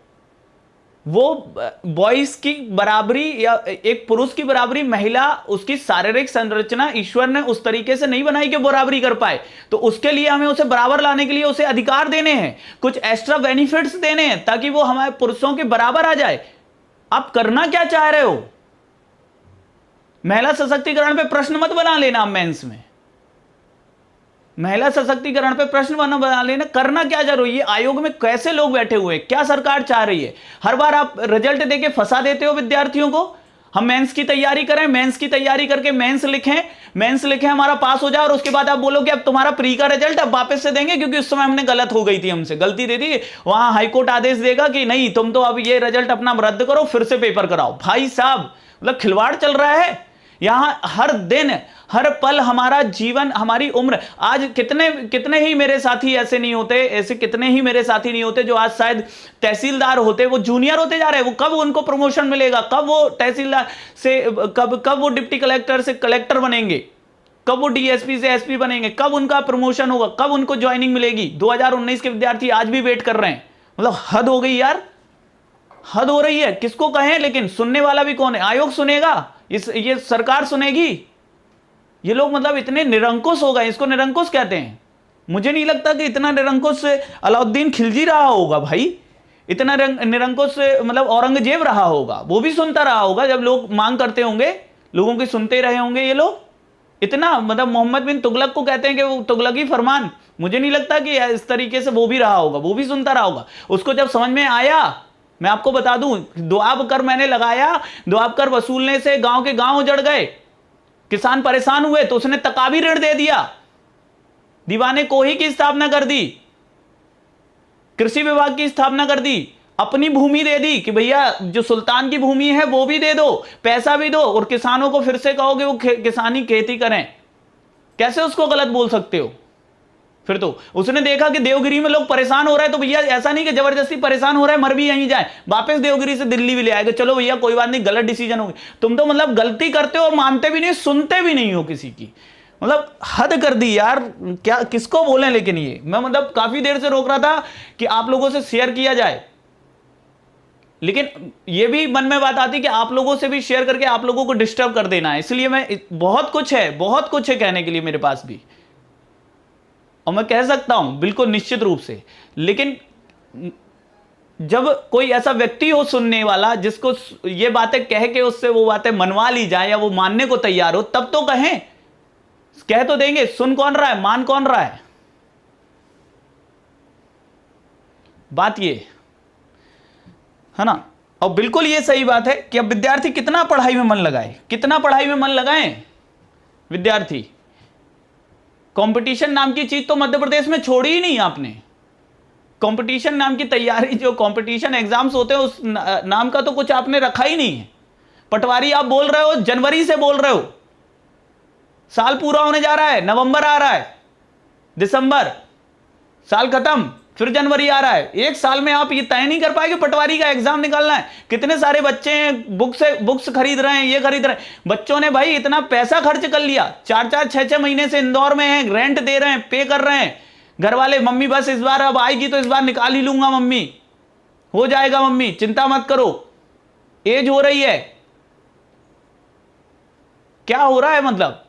वो बॉयज की बराबरी या एक पुरुष की बराबरी, महिला उसकी शारीरिक संरचना ईश्वर ने उस तरीके से नहीं बनाई कि बराबरी कर पाए, तो उसके लिए हमें उसे बराबर लाने के लिए उसे अधिकार देने हैं, कुछ एक्स्ट्रा बेनिफिट्स देने हैं ताकि वो हमारे पुरुषों के बराबर आ जाए। आप करना क्या चाह रहे हो, महिला सशक्तिकरण पे प्रश्न मत बना लेना मेंस में, महिला सशक्तिकरण पे प्रश्न बना लेना, करना क्या जरूरी है? आयोग में कैसे लोग बैठे हुए हैं, क्या सरकार चाह रही है? हर बार आप रिजल्ट देके फंसा देते हो विद्यार्थियों को। हम मेंस की तैयारी करें, मेंस की तैयारी करके मेंस लिखें हमारा पास हो जाए, और उसके बाद आप बोलो कि अब तुम्हारा प्री का रिजल्ट अब वापस से देंगे क्योंकि उस समय हमने गलत हो गई थी, हमसे गलती दे दी। वहां हाईकोर्ट आदेश देगा कि नहीं, तुम तो अब ये रिजल्ट अपना रद्द करो, फिर से पेपर कराओ। भाई साहब, मतलब खिलवाड़ चल रहा है यहां। हर दिन हर पल हमारा जीवन, हमारी उम्र। आज कितने ही मेरे साथी ऐसे नहीं होते, ऐसे कितने ही मेरे साथी नहीं होते जो आज शायद तहसीलदार होते, वो जूनियर होते जा रहे हैं। वो कब उनको प्रमोशन मिलेगा, कब वो तहसीलदार से कब वो डिप्टी कलेक्टर से कलेक्टर बनेंगे, कब वो डीएसपी से एसपी बनेंगे, कब उनका प्रमोशन होगा, कब उनको ज्वाइनिंग मिलेगी? 2019 के विद्यार्थी आज भी वेट कर रहे हैं। मतलब हद हो गई यार, हद हो रही है। किसको कहें, लेकिन सुनने वाला भी कौन है? आयोग सुनेगा? ये सरकार सुनेगी? ये लोग मतलब इतने निरंकुश हो गए, इसको निरंकुश कहते हैं। मुझे नहीं लगता कि इतना निरंकुश अलाउद्दीन खिलजी रहा होगा भाई, इतना निरंकुश मतलब औरंगजेब रहा होगा। वो भी सुनता रहा होगा जब लोग मांग करते होंगे, लोगों की सुनते रहे होंगे ये लोग। इतना मतलब मोहम्मद बिन तुगलक को कहते हैं कि वो तुगलकी फरमान, मुझे नहीं लगता कि इस तरीके से वो भी रहा होगा, वो भी सुनता रहा होगा। उसको जब समझ में आया, मैं आपको बता दूं, दुआब कर मैंने लगाया, दुआब कर वसूलने से गांव के गांव उजड़ गए, किसान परेशान हुए, तो उसने तकावी ऋण दे दिया, दीवाने कोही की स्थापना कर दी, कृषि विभाग की स्थापना कर दी, अपनी भूमि दे दी कि भैया जो सुल्तान की भूमि है वो भी दे दो, पैसा भी दो, और किसानों को फिर से कहोगे वो किसानी खेती करें। कैसे उसको गलत बोल सकते हो? फिर तो उसने देखा कि देवगिरी में लोग परेशान हो रहे हैं, तो भैया ऐसा नहीं कि जबरदस्ती परेशान हो रहा है, मर भी यहीं जाए, वापस देवगिरी से दिल्ली भी ले आएगा। चलो भैया कोई बात नहीं, गलत डिसीजन होगी। तुम तो मतलब गलती करते हो और मानते भी नहीं, सुनते भी नहीं हो किसी की। मतलब हद कर दी यार, क्या किसको बोलें। लेकिन ये मैं मतलब काफी देर से रोक रहा था कि आप लोगों से शेयर किया जाए, लेकिन ये भी मन में बात आती कि आप लोगों से भी शेयर करके आप लोगों को डिस्टर्ब कर देना है। इसलिए मैं, बहुत कुछ है कहने के लिए मेरे पास भी, और मैं कह सकता हूं बिल्कुल निश्चित रूप से। लेकिन जब कोई ऐसा व्यक्ति हो सुनने वाला, जिसको ये बातें कह के उससे वो बातें मनवा ली जाए या वो मानने को तैयार हो, तब तो कहें, कह तो देंगे। सुन कौन रहा है, मान कौन रहा बात ये है ना। और बिल्कुल ये सही बात है कि अब विद्यार्थी कितना पढ़ाई में मन लगाए, कितना पढ़ाई में मन लगाएं विद्यार्थी। कंपटीशन नाम की चीज तो मध्य प्रदेश में छोड़ी ही नहीं आपने। कंपटीशन नाम की तैयारी, जो कंपटीशन एग्जाम्स होते हैं, उस नाम का तो कुछ आपने रखा ही नहीं है। पटवारी आप बोल रहे हो, जनवरी से बोल रहे हो, साल पूरा होने जा रहा है, नवंबर आ रहा है, दिसंबर, साल खत्म, फिर जनवरी आ रहा है। एक साल में आप ये तय नहीं कर पाएंगे पटवारी का एग्जाम निकालना है। कितने सारे बच्चे हैं, बुक्स खरीद रहे हैं, ये खरीद रहे हैं। बच्चों ने भाई इतना पैसा खर्च कर लिया, 4-4, 6-6 महीने से इंदौर में हैं, रेंट दे रहे हैं, पे कर रहे हैं। घर वाले, मम्मी बस इस बार अब आएगी तो इस बार निकाल ही लूंगा मम्मी, हो जाएगा मम्मी, चिंता मत करो, एज हो रही है। क्या हो रहा है? मतलब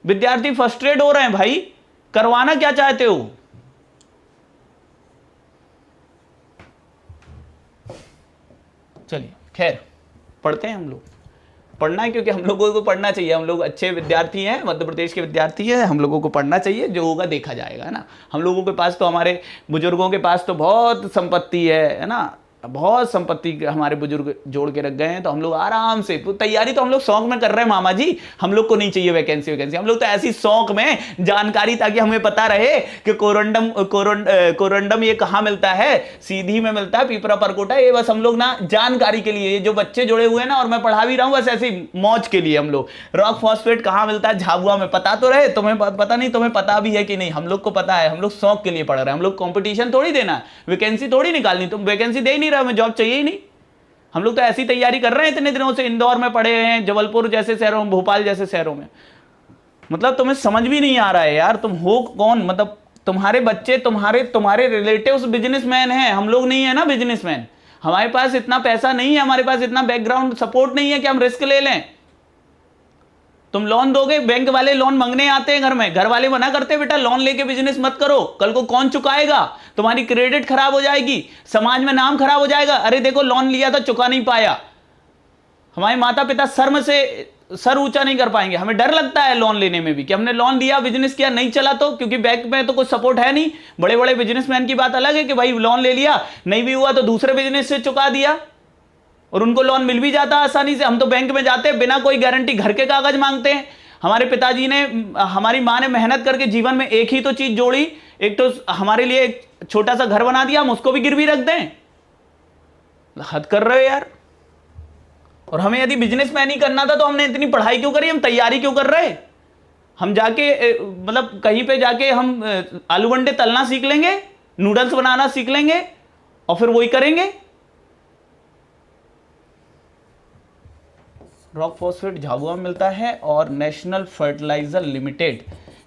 विद्यार्थी फ्रस्ट्रेट हो रहे हैं भाई। करवाना क्या चाहते हो? चलिए खैर, पढ़ते हैं हम लोग। पढ़ना है क्योंकि हम लोगों को पढ़ना चाहिए। हम लोग अच्छे विद्यार्थी हैं, मध्य प्रदेश के विद्यार्थी हैं, हम लोगों को पढ़ना चाहिए। जो होगा देखा जाएगा, है ना। हम लोगों के पास तो, हमारे बुजुर्गों के पास तो बहुत संपत्ति है ना, बहुत संपत्ति हमारे बुजुर्ग जोड़ के रख गए हैं। तो हम लोग आराम से तैयारी तो हम लोग शौक में कर रहे हैं मामा जी। हम लोग को नहीं चाहिए वैकेंसी, हम लोग तो ऐसी शौक में जानकारी, ताकि हमें पता रहे कि कोरंडम ये कहाँ मिलता है, सीधी में मिलता है, पीपरा परकोटा। ये बस हम लोग ना जानकारी के लिए, जो बच्चे जुड़े हुए हैं ना, और मैं पढ़ा भी रहा हूँ, बस ऐसी मौज के लिए हम लोग। रॉक फॉस्फेट कहाँ मिलता है, झाबुआ में, पता तो रहे। तुम्हें पता नहीं, तुम्हें पता भी है कि नहीं? हम लोग को पता है। हम लोग शौक के लिए पढ़ रहे हैं। हम लोग कॉम्पिटिशन थोड़ी देना है, वैकेंसी थोड़ी निकालनी। तुम वैकेंसी दे नहीं रहा, हमें जॉब चाहिए ही नहीं। हम लोग तो ऐसी तैयारी कर रहे हैं इतने दिनों से। इंदौर में पढ़े हैं, जबलपुर जैसे शहरों में, भोपाल जैसे शहरों में। मतलब तुम्हें समझ भी नहीं आ रहा है यार, तुम हो कौन? मतलब तुम्हारे बच्चे, तुम्हारे रिलेटिव्स बिजनेसमैन हैं, हम लोग नहीं है ना बिजनेसमैन। हमारे पास इतना पैसा नहीं है, हमारे पास इतना बैकग्राउंड सपोर्ट नहीं है कि हम रिस्क ले लें। तुम लोन दोगे, बैंक वाले लोन मांगने आते हैं घर में, घर वाले मना करते हैं, बेटा लोन लेके बिजनेस मत करो, कल को कौन चुकाएगा, तुम्हारी क्रेडिट खराब हो जाएगी, समाज में नाम खराब हो जाएगा। अरे देखो लोन लिया था, चुका नहीं पाया। हमारे माता पिता शर्म से सर ऊंचा नहीं कर पाएंगे। हमें डर लगता है लोन लेने में भी कि हमने लोन दिया, बिजनेस किया, नहीं चला तो, क्योंकि बैंक में तो कोई सपोर्ट है नहीं। बड़े बड़े बिजनेसमैन की बात अलग है कि भाई लोन ले लिया, नहीं भी हुआ तो दूसरे बिजनेस से चुका दिया और उनको लोन मिल भी जाता आसानी से। हम तो बैंक में जाते हैं बिना कोई गारंटी, घर के कागज मांगते हैं। हमारे पिताजी ने, हमारी माँ ने मेहनत करके जीवन में एक ही तो चीज जोड़ी, एक तो हमारे लिए एक छोटा सा घर बना दिया, हम उसको भी गिरवी रख दें? हद कर रहे हो यार। और हमें यदि बिजनेसमैन ही करना था तो हमने इतनी पढ़ाई क्यों करी, हम तैयारी क्यों कर रहे? हम जाके मतलब कहीं पे जाके हम आलू बंडे तलना सीख लेंगे, नूडल्स बनाना सीख लेंगे और फिर वही करेंगे। रॉक फॉस्फेट झाबुआ में मिलता है और नेशनल फर्टिलाइजर लिमिटेड,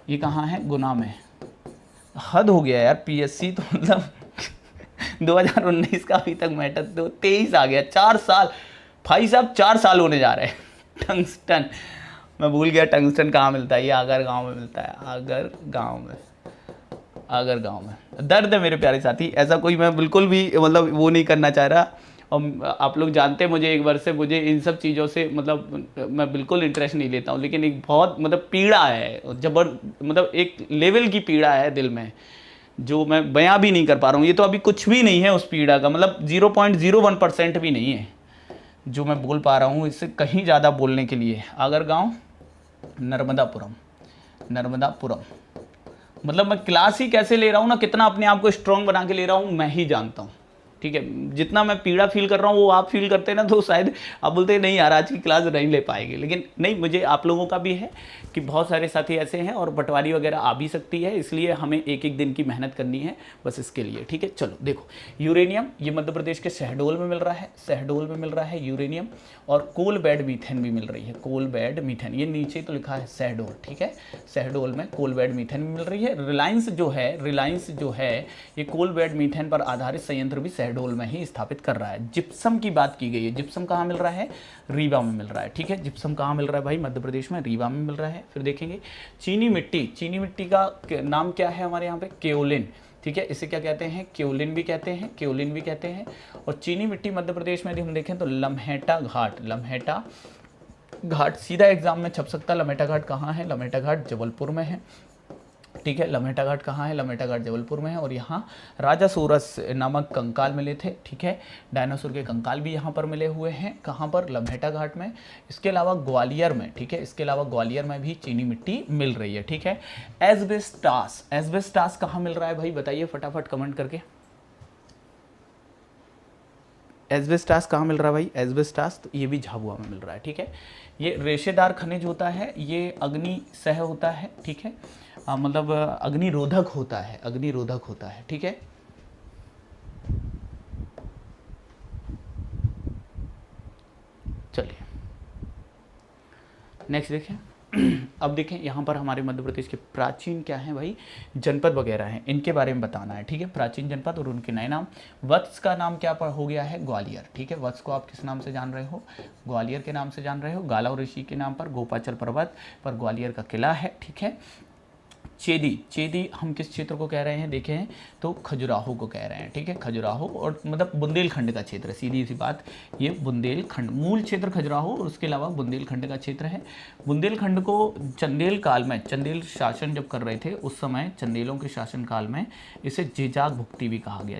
ये कहाँ है? गुना में। हद हो गया यार, पीएससी तो मतलब 2019 का अभी तक मैटर, तो 23 आ गया। 4 साल भाई साहब, 4 साल होने जा रहे हैं। टंगस्टन, मैं भूल गया टंगस्टन कहाँ मिलता है। ये आगर गांव में मिलता है, आगर गांव में, आगर गांव में। दर्द है मेरे प्यारे साथी, ऐसा कोई मैं बिल्कुल भी मतलब वो नहीं करना चाह रहा। और आप लोग जानते हैं मुझे, एक वर्ष से मुझे इन सब चीज़ों से मतलब मैं बिल्कुल इंटरेस्ट नहीं लेता हूँ, लेकिन एक बहुत मतलब पीड़ा है, मतलब एक लेवल की पीड़ा है दिल में, जो मैं बयां भी नहीं कर पा रहा हूँ। ये तो अभी कुछ भी नहीं है उस पीड़ा का, मतलब 0.01% भी नहीं है जो मैं बोल पा रहा हूँ, इससे कहीं ज़्यादा बोलने के लिए। आगर गाँव, नर्मदापुरम, नर्मदापुरम। मतलब मैं क्लास ही कैसे ले रहा हूँ ना, कितना अपने आप को स्ट्रॉन्ग बना के ले रहा हूँ मैं ही जानता हूँ, ठीक है। जितना मैं पीड़ा फील कर रहा हूँ वो आप फील करते हैं ना, तो शायद आप बोलते हैं नहीं यार आज की क्लास नहीं ले पाएंगे, लेकिन नहीं, मुझे आप लोगों का भी है कि बहुत सारे साथी ऐसे हैं और पटवारी वगैरह आ भी सकती है, इसलिए हमें एक एक दिन की मेहनत करनी है बस इसके लिए, ठीक है। चलो देखो, यूरेनियम ये मध्य प्रदेश के शहडोल में मिल रहा है, शहडोल में मिल रहा है यूरेनियम। और कोल बेड मीथेन भी मिल रही है, कोल बेड मीथेन, ये नीचे तो लिखा है शहडोल, ठीक है। शहडोल में कोल बेड मीथेन भी मिल रही है। रिलायंस जो है ये कोल बेड मीथेन पर आधारित संयंत्र भी शहडोल में ही स्थापित कर रहा है। जिप्सम की बात की गई है, जिप्सम कहाँ मिल रहा है? रीवा में मिल रहा है, ठीक है। जिप्सम कहाँ मिल रहा है भाई? मध्य प्रदेश में रीवा में मिल रहा है। फिर देखेंगे चीनी मिट्टी, चीनी मिट्टी का नाम क्या है हमारे यहाँ पे? केओलिन, ठीक है। इसे क्या कहते हैं? केओलिन भी कहते हैं, केओलिन भी कहते हैं। और चीनी मिट्टी मध्य प्रदेश में यदि हम देखें तो लम्हेटा घाट, लम्हेटा घाट सीधा एग्जाम में छप सकता है। लम्हेटा घाट कहाँ है? लम्हेटा घाट जबलपुर में है, ठीक है। लम्हेटा घाट कहाँ है? लम्हेटा घाट जबलपुर में है। और यहाँ राजा सोरस नामक कंकाल मिले थे, ठीक है। डायनासोर के कंकाल भी यहाँ पर मिले हुए हैं। कहाँ पर? लम्हेटा घाट में। इसके अलावा ग्वालियर में, ठीक है, इसके अलावा ग्वालियर में भी चीनी मिट्टी मिल रही है, ठीक है। एस्बेस्टास, एस्बेस्टास कहाँ मिल रहा है भाई? बताइए फटाफट कमेंट करके। एस्बेस्टास कहाँ मिल रहा है भाई? एस्बेस्टास तो ये भी झाबुआ में मिल रहा है, ठीक है। ये रेशेदार खनिज होता है, ये अग्नि सह होता है, ठीक है। मतलब अग्निरोधक होता है, अग्निरोधक होता है, ठीक है। चलिए नेक्स्ट देखें। अब देखें यहाँ पर हमारे मध्य प्रदेश के प्राचीन क्या हैं भाई? जनपद वगैरह हैं, इनके बारे में बताना है, ठीक है। प्राचीन जनपद और उनके नए नाम। वत्स का नाम क्या हो गया है? ग्वालियर, ठीक है। वत्स को आप किस नाम से जान रहे हो? ग्वालियर के नाम से जान रहे हो। गालव ऋषि के नाम पर गोपाचल पर्वत पर ग्वालियर का किला है, ठीक है। चेदी, चेदी हम किस क्षेत्र को कह रहे हैं देखें तो खजुराहो को कह रहे हैं, ठीक है। खजुराहो और मतलब बुंदेलखंड का क्षेत्र है, सीधी सी बात, ये बुंदेलखंड मूल क्षेत्र खजुराहो और उसके अलावा बुंदेलखंड का क्षेत्र है। बुंदेलखंड को चंदेल काल में, चंदेल शासन जब कर रहे थे उस समय, चंदेलों के शासन काल में इसे जेजाक भुक्ति भी कहा गया।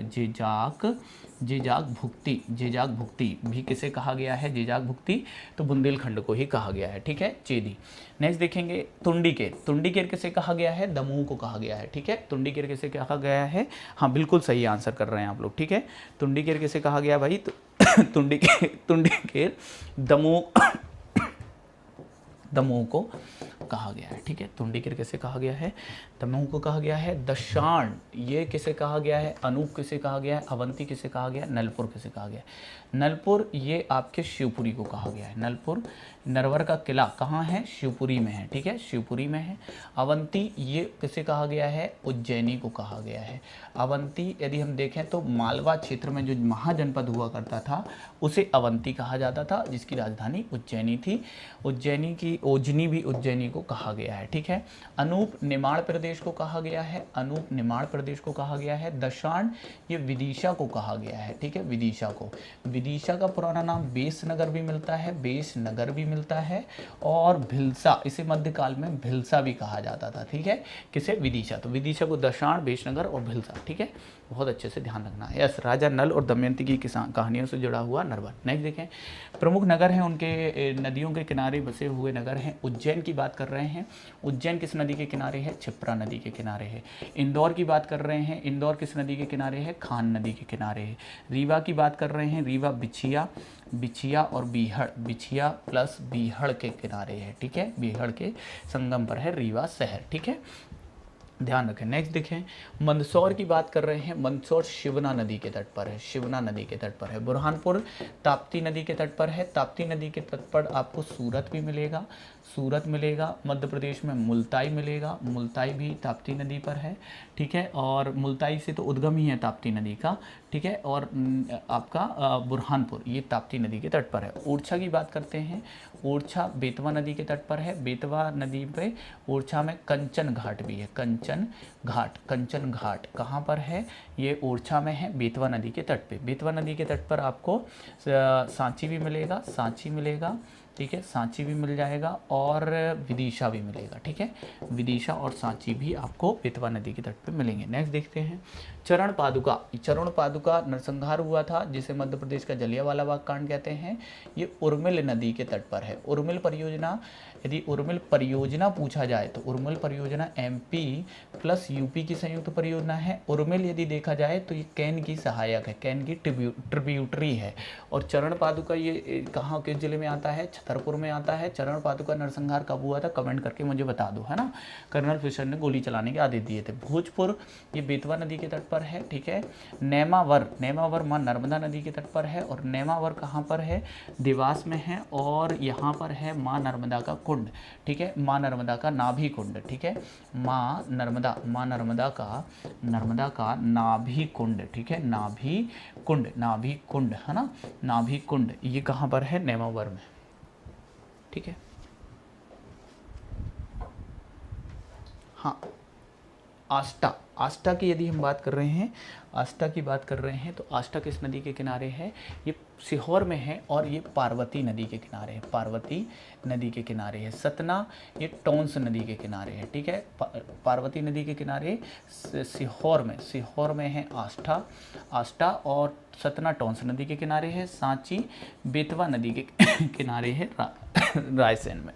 जेजाक भुक्ति भी किसे कहा गया है? जेजाक भुक्ति तो बुंदेलखंड को ही कहा गया है, ठीक है। चेदी। नेक्स्ट देखेंगे तुंडीकेर, तुंडीकेर किसे कहा गया है? दमोह को कहा गया है, ठीक है। तुंडीकेर किसे कहा गया है? हाँ बिल्कुल सही आंसर कर रहे हैं आप लोग, ठीक है। तुंडीकेर किसे कहा गया भाई? तुंडीकेर दमोह को कहा गया है, ठीक है। तुंडीकेर किसे कहा गया है? दमोह को कहा गया है। दशाण ये किसे कहा गया है? अनूप किसे कहा गया है? अवंती किसे कहा गया है? नलपुर किसे कहा गया है? नलपुर ये आपके शिवपुरी को कहा गया है। नलपुर, नरवर का किला कहाँ है? शिवपुरी में है, ठीक है, शिवपुरी में है। अवंती ये किसे कहा गया है? उज्जैनी को कहा गया है। अवंती यदि हम देखें तो मालवा क्षेत्र में जो महाजनपद हुआ करता था उसे अवंती कहा जाता था, जिसकी राजधानी उज्जैनी थी। उज्जैनी की ओजनी भी उज्जैनी को कहा गया है, ठीक है। अनूप निमाड़ प्रदेश को कहा गया है, अनूप निमाड़ प्रदेश को कहा गया है। दशाण ये विदिशा को कहा गया है, ठीक है, विदिशा को। विदिशा का पुराना नाम बेसनगर भी मिलता है, बेसनगर भी मिलता है। और भिलसा, इसे मध्यकाल में भिलसा भी कहा जाता था, ठीक है, किसे, विदिशा। तो विदिशा को दशाण, बेसनगर और भिलसा, ठीक है, बहुत अच्छे से ध्यान रखना है। यस, राजा नल और दमयंती की किसान कहानियों से जुड़ा हुआ नरवर। नेक्स्ट देखें, प्रमुख नगर हैं उनके, नदियों के किनारे बसे हुए नगर हैं। उज्जैन की बात कर रहे हैं, उज्जैन किस नदी के किनारे है, क्षिप्रा नदी के किनारे है। इंदौर की बात कर रहे हैं, इंदौर किस नदी के किनारे है, खान नदी के किनारे है। रीवा की बात कर रहे हैं, रीवा बिछिया, बिछिया और बीहड़, बिछिया प्लस बीहड़ के किनारे है, ठीक है, बीहड़ के संगम पर है रीवा शहर, ठीक है, ध्यान रखें। नेक्स्ट देखें, मंदसौर की बात कर रहे हैं, मंदसौर शिवना नदी के तट पर है, शिवना नदी के तट पर है। बुरहानपुर ताप्ती नदी के तट पर है, ताप्ती नदी के तट पर आपको सूरत भी मिलेगा, सूरत मिलेगा। मध्य प्रदेश में मुल्ताई मिलेगा, मुल्ताई भी ताप्ती नदी पर है, ठीक है, और मुल्ताई से तो उद्गम ही है ताप्ती नदी का, ठीक है। और आपका बुरहानपुर ये ताप्ती नदी के तट पर है। ओरछा की बात करते हैं, ओरछा बेतवा नदी के तट पर है, बेतवा नदी पे ओरछा में कंचन घाट भी है, कंचन घाट, कंचन घाट कहाँ पर है, ये ओरछा में है, बेतवा नदी के तट पे। बेतवा नदी के तट पर आपको सांची भी मिलेगा, सांची मिलेगा, ठीक है, सांची भी मिल जाएगा और विदिशा भी मिलेगा, ठीक है, विदिशा और सांची भी आपको बेतवा नदी के तट पे मिलेंगे। नेक्स्ट देखते हैं, चरण पादुका, चरण पादुका नरसंहार हुआ था जिसे मध्य प्रदेश का जलियांवाला बाग कांड कहते हैं, ये उर्मिल नदी के तट पर है। उर्मिल परियोजना, यदि उर्मिल परियोजना पूछा जाए तो उर्मिल परियोजना एमपी प्लस यूपी की संयुक्त परियोजना है। उर्मिल यदि देखा जाए तो ये कैन की सहायक है, कैन की ट्रिब्यूटरी है। और चरण पादुका ये कहाँ, किस जिले में आता है, छतरपुर में आता है। चरण पादुका नरसंहार कब हुआ था, कमेंट करके मुझे बता दो, है ना। कर्नल फिशर ने गोली चलाने के आदेश दिए थे। भोजपुर ये बेतवा नदी के तट पर है, ठीक है। नेमावर, नेमावर माँ नर्मदा नदी के तट पर है, और नेमावर कहाँ पर है, देवास में है, और यहाँ पर है माँ नर्मदा का कुंड, ठीक है, माँ नर्मदा का नाभि कुंड, ठीक है, माँ नर्मदा, माँ नर्मदा का नाभि कुंड, ठीक है, नाभि कुंड, नाभि कुंड, है ना, नाभि कुंड ये कहाँ पर है, नेमावर में, ठीक है। हाँ, आस्टा, आस्टा की यदि हम बात कर रहे हैं, आस्टा की बात कर रहे हैं तो आस्टा किस नदी के किनारे है, ये सीहोर में है, और ये पार्वती नदी के किनारे है, पार्वती नदी के किनारे है। सतना ये टोंस नदी के किनारे है, ठीक है, पार्वती नदी के किनारे सीहोर में है आस्था, आस्टा, और सतना टोंस नदी के किनारे है। सांची बेतवा नदी के किनारे है रायसेन में।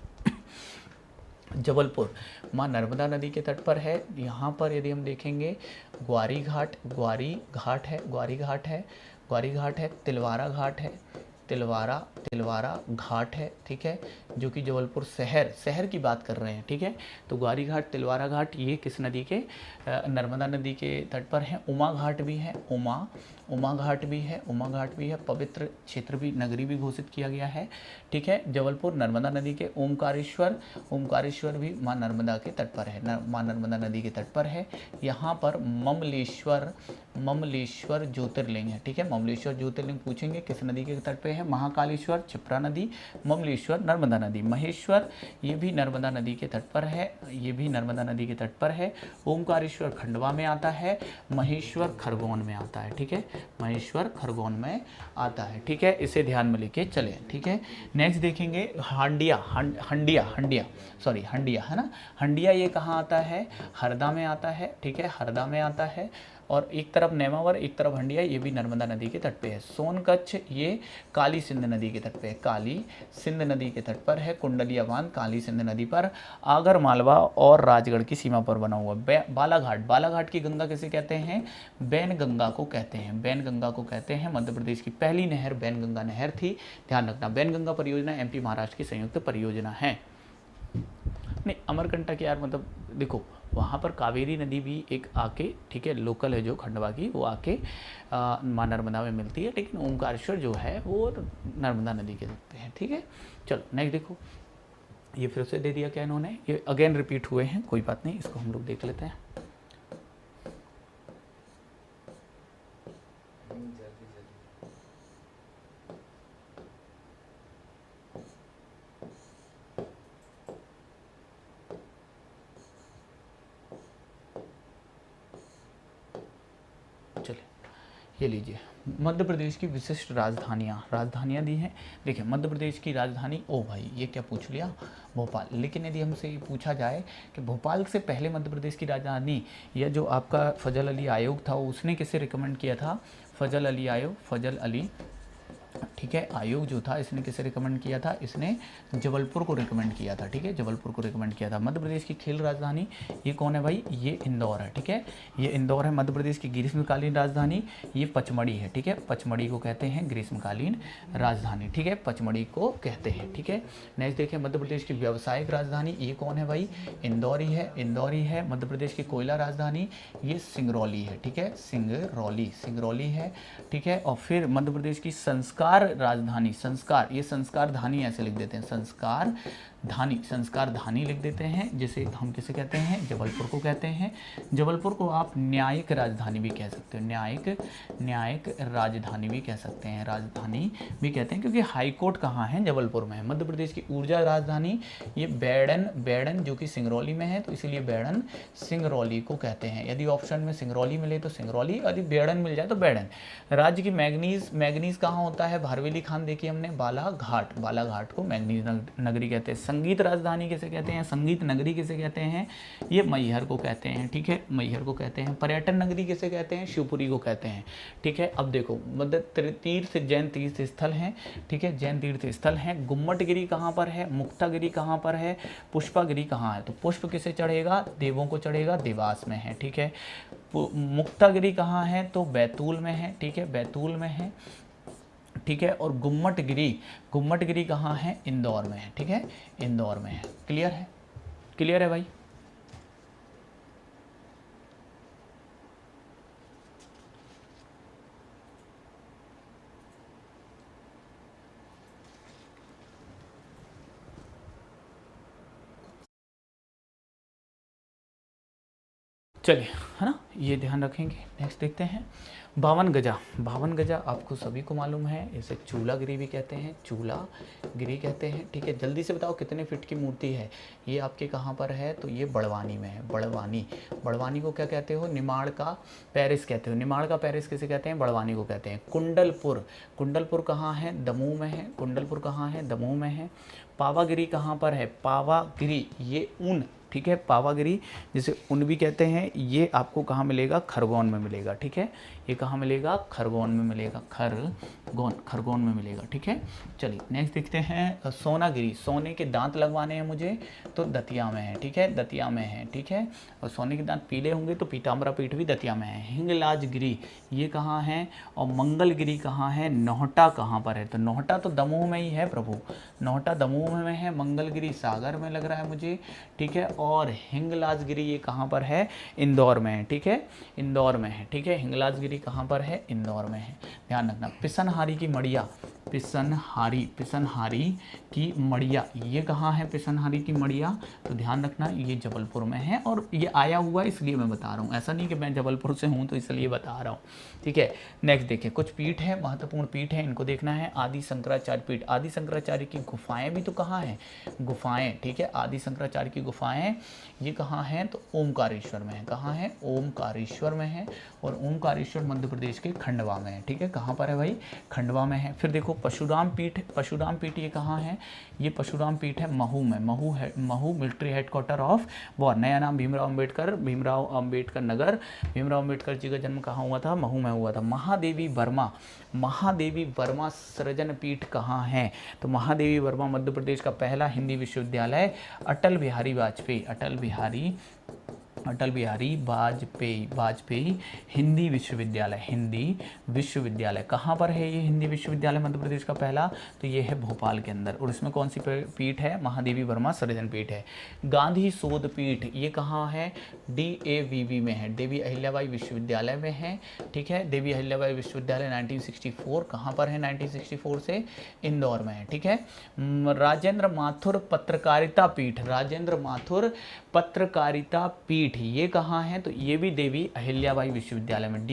जबलपुर माँ नर्मदा नदी के तट पर है। यहाँ पर यदि हम देखेंगे ग्वारी घाट, ग्वारी घाट है, ग्वारी घाट है, ग्वारी घाट है, तिलवारा घाट है, तिलवारा घाट है, ठीक है, जो कि जबलपुर शहर की बात कर रहे हैं, ठीक है। तो ग्वारी घाट, तिलवारा घाट ये किस नदी के, नर्मदा नदी के तट पर है। उमा घाट भी है, उमा घाट भी है, उमा घाट भी है, पवित्र क्षेत्र भी, नगरी भी घोषित किया गया है, ठीक है। जबलपुर नर्मदा नदी के ओमकारेश्वर भी माँ नर्मदा के तट पर है, माँ नर्मदा नदी के तट पर है। यहाँ पर ममलेश्वर ज्योतिर्लिंग है, ठीक है, ममलेश्वर ज्योतिर्लिंग पूछेंगे किस नदी के तट पे है, महाकालेश्वर क्षिप्रा नदी, ममलेश्वर नर्मदा नदी। महेश्वर ये भी नर्मदा नदी के तट पर है, ये भी नर्मदा नदी के तट पर है। ओमकारेश्वर खंडवा में आता है, महेश्वर खरगोन में आता है, ठीक है, महेश्वर खरगोन में आता है, ठीक है, इसे ध्यान में लेके चले, ठीक है। नेक्स्ट देखेंगे हंडिया, हंडिया है ना, हंडिया ये कहाँ आता है, हरदा में आता है, ठीक है, हरदा में आता है। और एक तरफ नेमावर, एक तरफ हंडिया, ये भी नर्मदा नदी के तट पे है। सोनकच्छ ये काली सिंध नदी के तट पे है, काली सिंध नदी के तट पर है। कुंडलिया बांध काली सिंध नदी पर आगर मालवा और राजगढ़ की सीमा पर बना हुआ। बालाघाट, बालाघाट की गंगा किसे कहते हैं, बैन गंगा को कहते हैं, बैन गंगा को कहते हैं। मध्य प्रदेश की पहली नहर बैन गंगा नहर थी, ध्यान रखना। बैन गंगा परियोजना एमपी महाराष्ट्र की संयुक्त परियोजना है। नहीं, अमरकंटक यार, मतलब देखो वहाँ पर कावेरी नदी भी एक आके, ठीक है, लोकल है जो खंडवा की, वो आके माँ नर्मदा में मिलती है, लेकिन ओमकारेश्वर जो है वो नर्मदा नदी के तट पे है, ठीक है। चलो नेक्स्ट देखो, ये फिर से दे दिया क्या इन्होंने, ये अगेन रिपीट हुए हैं, कोई बात नहीं, इसको हम लोग देख लेते हैं। ये लीजिए, मध्य प्रदेश की विशिष्ट राजधानियाँ दी हैं। देखिए मध्य प्रदेश की राजधानी, ओ भाई ये क्या पूछ लिया, भोपाल। लेकिन यदि हमसे ये पूछा जाए कि भोपाल से पहले मध्य प्रदेश की राजधानी, या जो आपका फजल अली आयोग था उसने किसे रिकमेंड किया था, फजल अली आयोग, फजल अली, ठीक है, आयोग जो था इसने किसे रिकमेंड किया था, इसने जबलपुर को रिकमेंड किया था, ठीक है, जबलपुर को रिकमेंड किया था। मध्य प्रदेश की खेल राजधानी ये कौन है भाई, ये इंदौर है, ठीक है, ये इंदौर है। मध्य प्रदेश की ग्रीष्मकालीन राजधानी ये पचमढ़ी है, ठीक है, पचमढ़ी को कहते हैं ग्रीष्मकालीन राजधानी, ठीक है, पचमढ़ी को कहते हैं, ठीक है। नेक्स्ट देखिए, मध्य प्रदेश की व्यावसायिक राजधानी ये कौन है भाई, इंदौर ही है, इंदौर ही है। मध्य प्रदेश की कोयला राजधानी ये सिंगरौली है, ठीक है, सिंगरौली है, ठीक है। और फिर मध्य प्रदेश की संस्कार राजधानी, संस्कार, ये संस्कार धानी ऐसे लिख देते हैं, संस्कार धानी लिख देते हैं, जिसे हम किसे कहते हैं, जबलपुर को कहते हैं। जबलपुर को आप न्यायिक राजधानी भी कह सकते हो, न्यायिक राजधानी भी कह सकते हैं, राजधानी भी कहते हैं, क्योंकि हाई कोर्ट कहाँ है, जबलपुर में है। मध्य प्रदेश की ऊर्जा राजधानी ये बेड़न जो कि सिंगरौली में है, तो इसीलिए बेड़न सिंगरौली को कहते हैं। यदि ऑप्शन में सिंगरौली मिले तो सिंगरौली, यदि बेड़न मिल जाए तो बेड़न। राज्य की मैग्नीज कहाँ होता है, भारवेली खान देखिए हमने, बालाघाट को मैग्नीज नगरी कहते हैं। संगीत राजधानी किसे कहते हैं, संगीत नगरी किसे कहते हैं, ये मैहर को कहते हैं, ठीक है, मैहर को कहते हैं। पर्यटन नगरी किसे कहते हैं, शिवपुरी को कहते हैं, ठीक है। अब देखो मध्य तीर्थ, जैन तीर्थ स्थल हैं, ठीक है, जैन तीर्थ स्थल हैं। गुम्मटगिरी कहाँ पर है, मुक्तागिरी कहाँ पर है, पुष्पागिरी कहाँ है, तो पुष्प किसे चढ़ेगा, देवों को चढ़ेगा, देवास में है, ठीक है। मुक्तागिरी कहाँ है, तो बैतूल में है, ठीक है, बैतूल में है, ठीक है। और गुम्मटगिरी कहाँ है, इंदौर में है, ठीक है, इंदौर में है। क्लियर है भाई। चलिए, है ना, ये ध्यान रखेंगे। नेक्स्ट देखते हैं, 52 गजा आपको सभी को मालूम है, इसे चूलागिरी भी कहते हैं, चूलागिरी कहते हैं, ठीक है। जल्दी से बताओ कितने फीट की मूर्ति है, ये आपके कहाँ पर है, तो ये बड़वानी में है, बड़वानी को क्या कहते हो, निमाड़ का पैरिस कहते हो, निमाड़ का पैरिस किसे कहते हैं, बड़वानी को कहते हैं। कुंडलपुर कहाँ है, दमोह में है, कुंडलपुर कहाँ है, दमोह में है। पावागिरी कहाँ पर है, पावागिरी ये ऊन, ठीक है, पावागिरी जिसे ऊन भी कहते हैं, ये आपको कहाँ मिलेगा, खरगोन में मिलेगा, ठीक है, ये कहाँ मिलेगा, खरगोन में मिलेगा, खरगोन में मिलेगा, ठीक है। चलिए नेक्स्ट देखते हैं, सोनागिरी, सोने के दांत लगवाने हैं मुझे, तो दतिया में है, ठीक है, दतिया में है, ठीक है। और सोने के दांत पीले होंगे तो पीताम्बरा पीठ भी दतिया में है। हिंगलाजगिरी ये कहाँ है, और मंगलगिरी कहाँ है, नोहटा कहाँ पर है, तो नोहटा तो दमोह में ही है प्रभु, नोहटा दमोह में है, मंगलगिरी सागर में लग रहा है मुझे, ठीक है। और हिंगलाजगिरी ये कहाँ पर है, इंदौर में है, ठीक है, इंदौर में है, ठीक है। हिंगलाजगिरी कहाँ पर है, इंदौर में है, ध्यान रखना। पिसनहारी की मड़िया, पिसनहारी की मड़िया ये कहाँ है, पिसनहारी की मड़िया, तो ध्यान रखना ये जबलपुर में है। और ये आया हुआ इसलिए मैं बता रहा हूँ, ऐसा नहीं कि मैं जबलपुर से हूँ तो इसलिए बता रहा हूँ, ठीक है। नेक्स्ट देखिए, कुछ पीठ है, महत्वपूर्ण पीठ है, इनको देखना है। आदि शंकराचार्य पीठ, आदि शंकराचार्य की गुफाएं भी तो कहाँ है, गुफाएं, ठीक है, आदि शंकराचार्य की गुफाएं ये कहाँ है, तो ओमकारेश्वर में है, कहाँ है, ओमकारेश्वर में है। और ओमकारेश्वर मध्य प्रदेश के खंडवा में है, ठीक है, कहाँ पर है भाई, खंडवा में है। फिर देखो परशुराम पीठ ये कहाँ है, ये परशुराम पीठ है महू में, Mhow military headquarter of war, नया नाम भीमराव अंबेडकर नगर। भीमराव अंबेडकर जी का जन्म कहाँ हुआ था, महू में हुआ था। महादेवी वर्मा सृजन पीठ कहाँ है, तो महादेवी वर्मा मध्य प्रदेश का पहला हिंदी विश्वविद्यालय अटल बिहारी वाजपेयी हिंदी विश्वविद्यालय कहाँ पर है, ये हिंदी विश्वविद्यालय मध्य प्रदेश का पहला, तो ये है भोपाल के अंदर। और इसमें कौन सी पीठ है, महादेवी वर्मा सृजन पीठ है। गांधी शोध पीठ ये कहाँ है, DAVV में है, देवी अहिल्याबाई विश्वविद्यालय में है, ठीक है। देवी अहिल्याबाई विश्वविद्यालय 1964 कहाँ पर है, 1964 से इंदौर में है, ठीक है। राजेंद्र माथुर पत्रकारिता पीठ ये कहाँ है, तो ये भी देवी अहिल्याबाई विश्वविद्यालय में,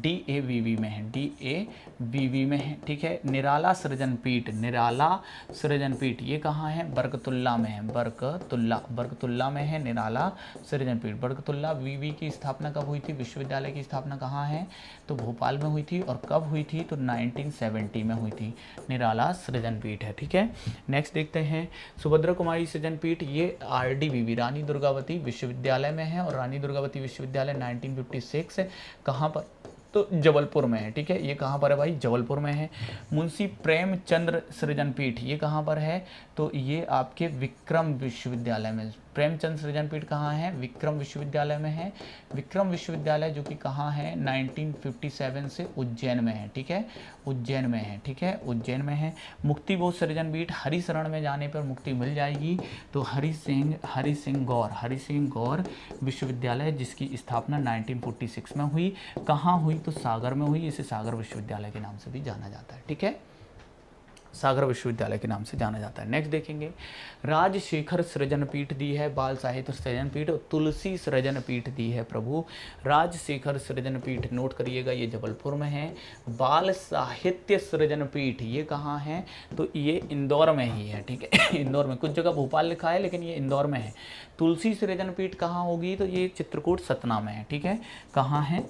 DAVV में है, DAVV में है, ठीक है। निराला सृजन पीठ, निराला सृजन पीठ ये कहाँ है? बरकतुल्ला में है, बरकतुल्ला में है निराला सृजन पीठ। बरकतुल्ला VV की स्थापना कब हुई थी? विश्वविद्यालय की स्थापना कहाँ है? तो भोपाल में हुई थी। और कब हुई थी? तो 1970 में हुई थी। निराला सृजन पीठ है, ठीक है। नेक्स्ट देखते हैं सुभद्रा कुमारी सृजन पीठ, ये RDVV रानी दुर्गावती विश्वविद्यालय में है। और रानी दुर्गावती विश्वविद्यालय 1956 है। कहाँ पर? तो जबलपुर में है, ठीक है। ये कहाँ पर है भाई? जबलपुर में है। मुंशी प्रेमचंद्र सृजन पीठ ये कहाँ पर है? तो ये आपके विक्रम विश्वविद्यालय में। प्रेमचंद सृजन पीठ कहाँ है? विक्रम विश्वविद्यालय में है। विक्रम विश्वविद्यालय जो कि कहाँ है? 1957 से उज्जैन में है, ठीक है। उज्जैन में है, ठीक है, उज्जैन में है। मुक्ति बोध सृजन पीठ, हरि शरण में जाने पर मुक्ति मिल जाएगी। तो हरि सिंह गौर विश्वविद्यालय जिसकी स्थापना 1946 में हुई। कहाँ हुई? तो सागर में हुई। इसे सागर विश्वविद्यालय के नाम से भी जाना जाता है, ठीक है, सागर विश्वविद्यालय के नाम से जाना जाता है। नेक्स्ट देखेंगे राजशेखर सृजन पीठ दी है, बाल साहित्य सृजन पीठ। तुलसी सृजन पीठ दी है प्रभु। राजशेखर सृजन पीठ नोट करिएगा, ये जबलपुर में है। बाल साहित्य सृजन पीठ ये कहाँ है? तो ये इंदौर में ही है, ठीक है। इंदौर में, कुछ जगह भोपाल लिखा है लेकिन ये इंदौर में है। तुलसी सृजन पीठ कहाँ होगी? तो ये चित्रकूट सतना में है, ठीक है। कहाँ है?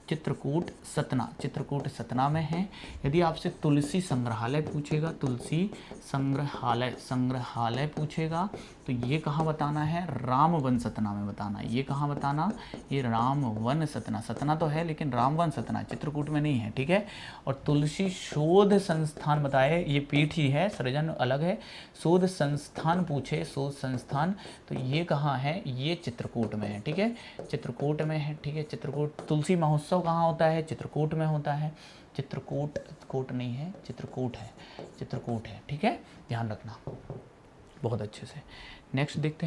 चित्रकूट सतना में है। यदि आपसे तुलसी संग्रहालय पूछेगा, तुलसी संग्रहालय पूछेगा, तो ये कहाँ बताना है? रामवन सतना में बताना है। ये कहाँ बताना? ये रामवन सतना, सतना तो है लेकिन रामवन सतना चित्रकूट में नहीं है, ठीक है। और तुलसी शोध संस्थान बताए, ये पीठ ही है, सृजन अलग है। शोध संस्थान पूछे, शोध संस्थान, तो ये कहाँ है? ये चित्रकूट में है, ठीक है, चित्रकूट में है, ठीक है। चित्रकूट। तुलसी महोत्सव कहाँ होता है? चित्रकूट में होता है। कोट नहीं है, चित्रकूट है, ठीक है, ध्यान रखना बहुत अच्छे से। नेक्स्ट देखते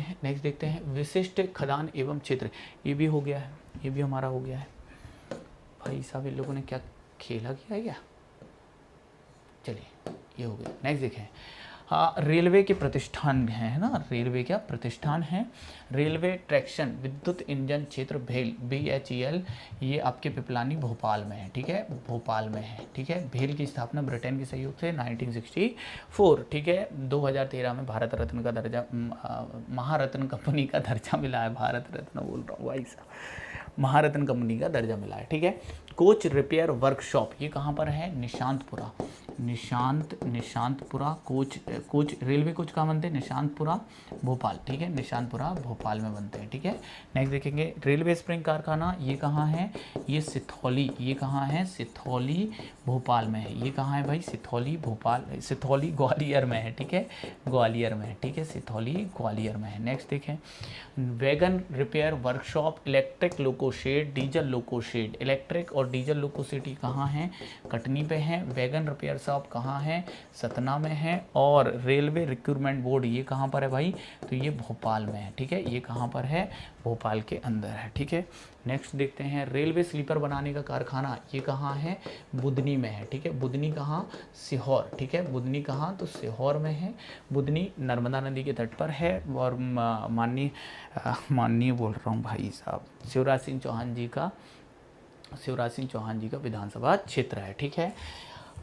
हैं विशिष्ट खदान एवं क्षेत्र। ये भी हो गया है, ये भी हमारा हो गया है। भाई साहब इन लोगों ने क्या खेला किया क्या? चलिए ये हो गया। नेक्स्ट देखें, हाँ, रेलवे के प्रतिष्ठान है ना, रेलवे क्या प्रतिष्ठान है? रेलवे ट्रैक्शन विद्युत इंजन क्षेत्र भेल, BHEL, ये आपके पिपलानी भोपाल में है, ठीक है, भोपाल में है, ठीक है। भेल की स्थापना ब्रिटेन के सहयोग से 1964, ठीक है। 2013 में भारत रत्न का दर्जा, महारत्न कंपनी का दर्जा मिला है। भारत रत्न बोल रहा हूँ भाई साहब, महारत्न कंपनी का दर्जा मिला है, ठीक है। कोच रिपेयर वर्कशॉप ये कहाँ पर है? निशांतपुरा। कोच रेलवे कोच कहाँ बनते हैं? निशांतपुरा भोपाल, ठीक है, निशांतपुरा भोपाल में बनते हैं, ठीक है। नेक्स्ट देखेंगे रेलवे स्प्रिंग कारखाना, ये कहाँ है? ये सिथौली, ये कहाँ है? सिथौली भोपाल में है। ये कहाँ है भाई? सिथौली ग्वालियर में है, ठीक है, ग्वालियर में है, ठीक है, सिथौली ग्वालियर में है। नेक्स्ट देखें wagon repair workshop, electric loco shed, diesel loco shed. Electric और डीजल लोको शेड कहाँ है? कटनी पे है। वैगन रिपेयर शॉप कहाँ है? सतना में है। और रेलवे रिक्रूटमेंट बोर्ड ये कहाँ पर है भाई? तो ये भोपाल में है, ठीक है, ये कहाँ पर है? भोपाल के अंदर है, ठीक है। नेक्स्ट देखते हैं रेलवे स्लीपर बनाने का कारखाना, ये कहाँ है? बुधनी में है, ठीक है। बुधनी कहाँ? सीहोर, ठीक है। बुधनी कहाँ? तो सीहोर में है। बुधनी नर्मदा नदी के तट पर है। और माननीय बोल रहा हूँ भाई साहब, शिवराज सिंह चौहान जी का विधानसभा क्षेत्र है, ठीक है।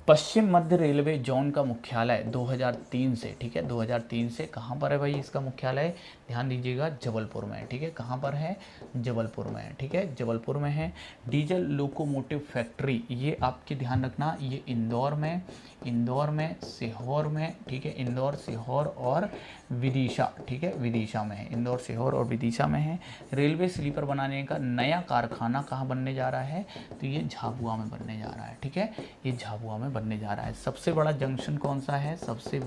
पश्चिम मध्य रेलवे जोन का मुख्यालय 2003 से, ठीक है, 2003 से कहाँ पर है भाई इसका मुख्यालय? ध्यान दीजिएगा, जबलपुर में है, ठीक है। कहाँ पर है? जबलपुर में है, ठीक है, जबलपुर में है। डीजल लोकोमोटिव फैक्ट्री ये आपके ध्यान रखना, ये इंदौर में, सीहोर में, ठीक है, इंदौर, सीहोर और विदिशा, ठीक है, विदिशा में है। इंदौर, सीहोर और विदिशा में है। रेलवे स्लीपर बनाने का नया कारखाना कहाँ बनने जा रहा है? तो ये झाबुआ में बनने जा रहा है, ठीक है, ये झाबुआ में बनने जा रहा है। सबसे बड़ा जंक्शन कौन सा है? सबसे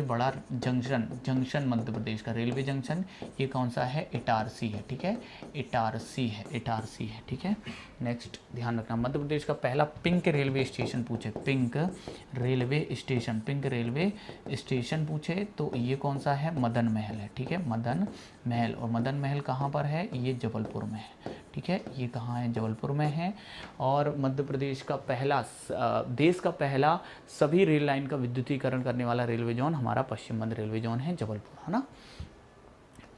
बड़ा जंक्शन मध्य प्रदेश का रेलवे जंक्शन ये कौन सा है? इटारसी है, ठीक है, इटारसी है, ठीक है। नेक्स्ट ध्यान रखना, मध्य प्रदेश का पहला पिंक रेलवे स्टेशन पूछे, पिंक रेलवे स्टेशन पूछे तो ये कौन सा है? मदन महल है, ठीक है, मदन महल। और मदन महल कहाँ पर है? ये जबलपुर में है, ठीक है, ये कहाँ है? जबलपुर में है। और मध्य प्रदेश का पहला, देश का पहला सभी रेल लाइन का विद्युतीकरण करने वाला रेलवे जोन हमारा पश्चिम मध्य रेलवे जोन है, जबलपुर, है ना।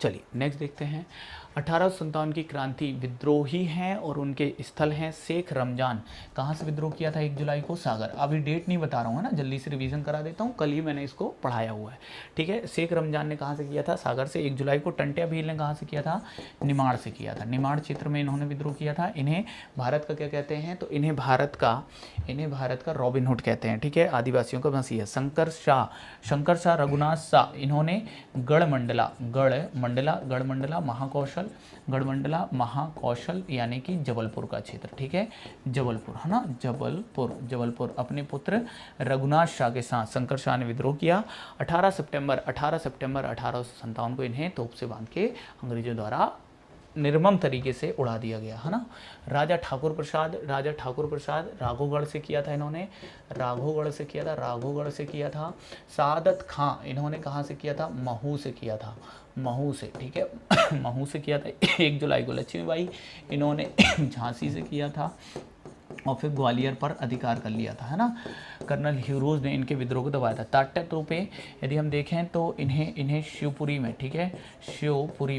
चलिए नेक्स्ट देखते हैं 1857 की क्रांति विद्रोही हैं और उनके स्थल हैं शेख रमजान। कहाँ से विद्रोह किया था 1 जुलाई को? सागर। अभी डेट नहीं बता रहा हूँ, है ना, जल्दी से रिवीजन करा देता हूँ, कल ही मैंने इसको पढ़ाया हुआ है। ठीक है, शेख रमजान ने कहाँ से किया था? सागर से। 1 जुलाई को टंट्या भील ने कहाँ से किया था? निमाड़ से किया था। निमाड़ क्षेत्र में इन्होंने विद्रोह किया था। इन्हें भारत का क्या कहते हैं? तो इन्हें भारत का रॉबिन हुड कहते हैं। ठीक है, आदिवासियों का मसीहा। शंकर शाह रघुनाथ शाह, इन्होंने गढ़मंडला महाकौशल यानी कि जबलपुर का क्षेत्र। ठीक है, जबलपुर, है ना, जबलपुर अपने पुत्र रघुनाथ शाह के साथ शंकर शाह ने विद्रोह किया। 18 सितंबर 1857 को इन्हें तोप से बांध के अंग्रेजों द्वारा निर्मम तरीके से उड़ा दिया गया, है ना। राजा ठाकुर प्रसाद राघोगढ़ से किया था इन्होंने, राघोगढ़ से किया था। सादत खां इन्होंने कहाँ से किया था? महू से किया था, महू से। ठीक है, महू से किया था। 1 जुलाई को लक्ष्मीबाई इन्होंने झांसी से किया था और फिर ग्वालियर पर अधिकार कर लिया था, है ना। कर्नल ह्यूरोज ने इनके विद्रोह को दबाया था। तात्या तोपे यदि हम देखें तो इन्हें शिवपुरी में, ठीक है, शिवपुरी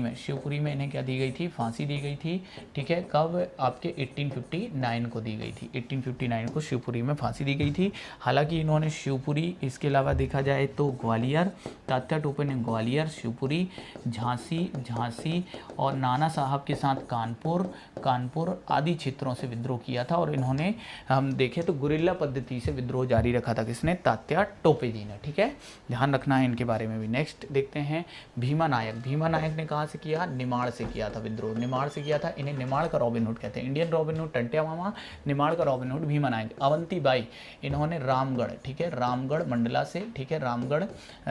में इन्हें क्या दी गई थी? फांसी दी गई थी। ठीक है, कब? आपके 1859 को दी गई थी। 1859 को शिवपुरी में फांसी दी गई थी। हालांकि इन्होंने शिवपुरी, इसके अलावा देखा जाए तो ग्वालियर, तात्या टोपे ने ग्वालियर, शिवपुरी, झांसी और नाना साहब के साथ कानपुर आदि क्षेत्रों से विद्रोह किया था। और इन्होंने हम देखें तो गुरिल्ला पद्धति से विद्रोह जारी रखा था। किसने? तात्या टोपे जी ने। ठीक है, ध्यान रखना है इनके बारे में भी। नेक्स्ट देखते हैं भीमा नायक ने कहाँ से किया? निमाड़ से किया था विद्रोह, निमाड़ से किया था। इन्हें निमाड़ का रॉबिन हुड कहते हैं। Indian Robin Hood Tantya Mama, Nimar का रॉबिन हुड भीमा नायक। अवंती बाई इन्होंने रामगढ़, ठीक है, रामगढ़ मंडला से, ठीक है, रामगढ़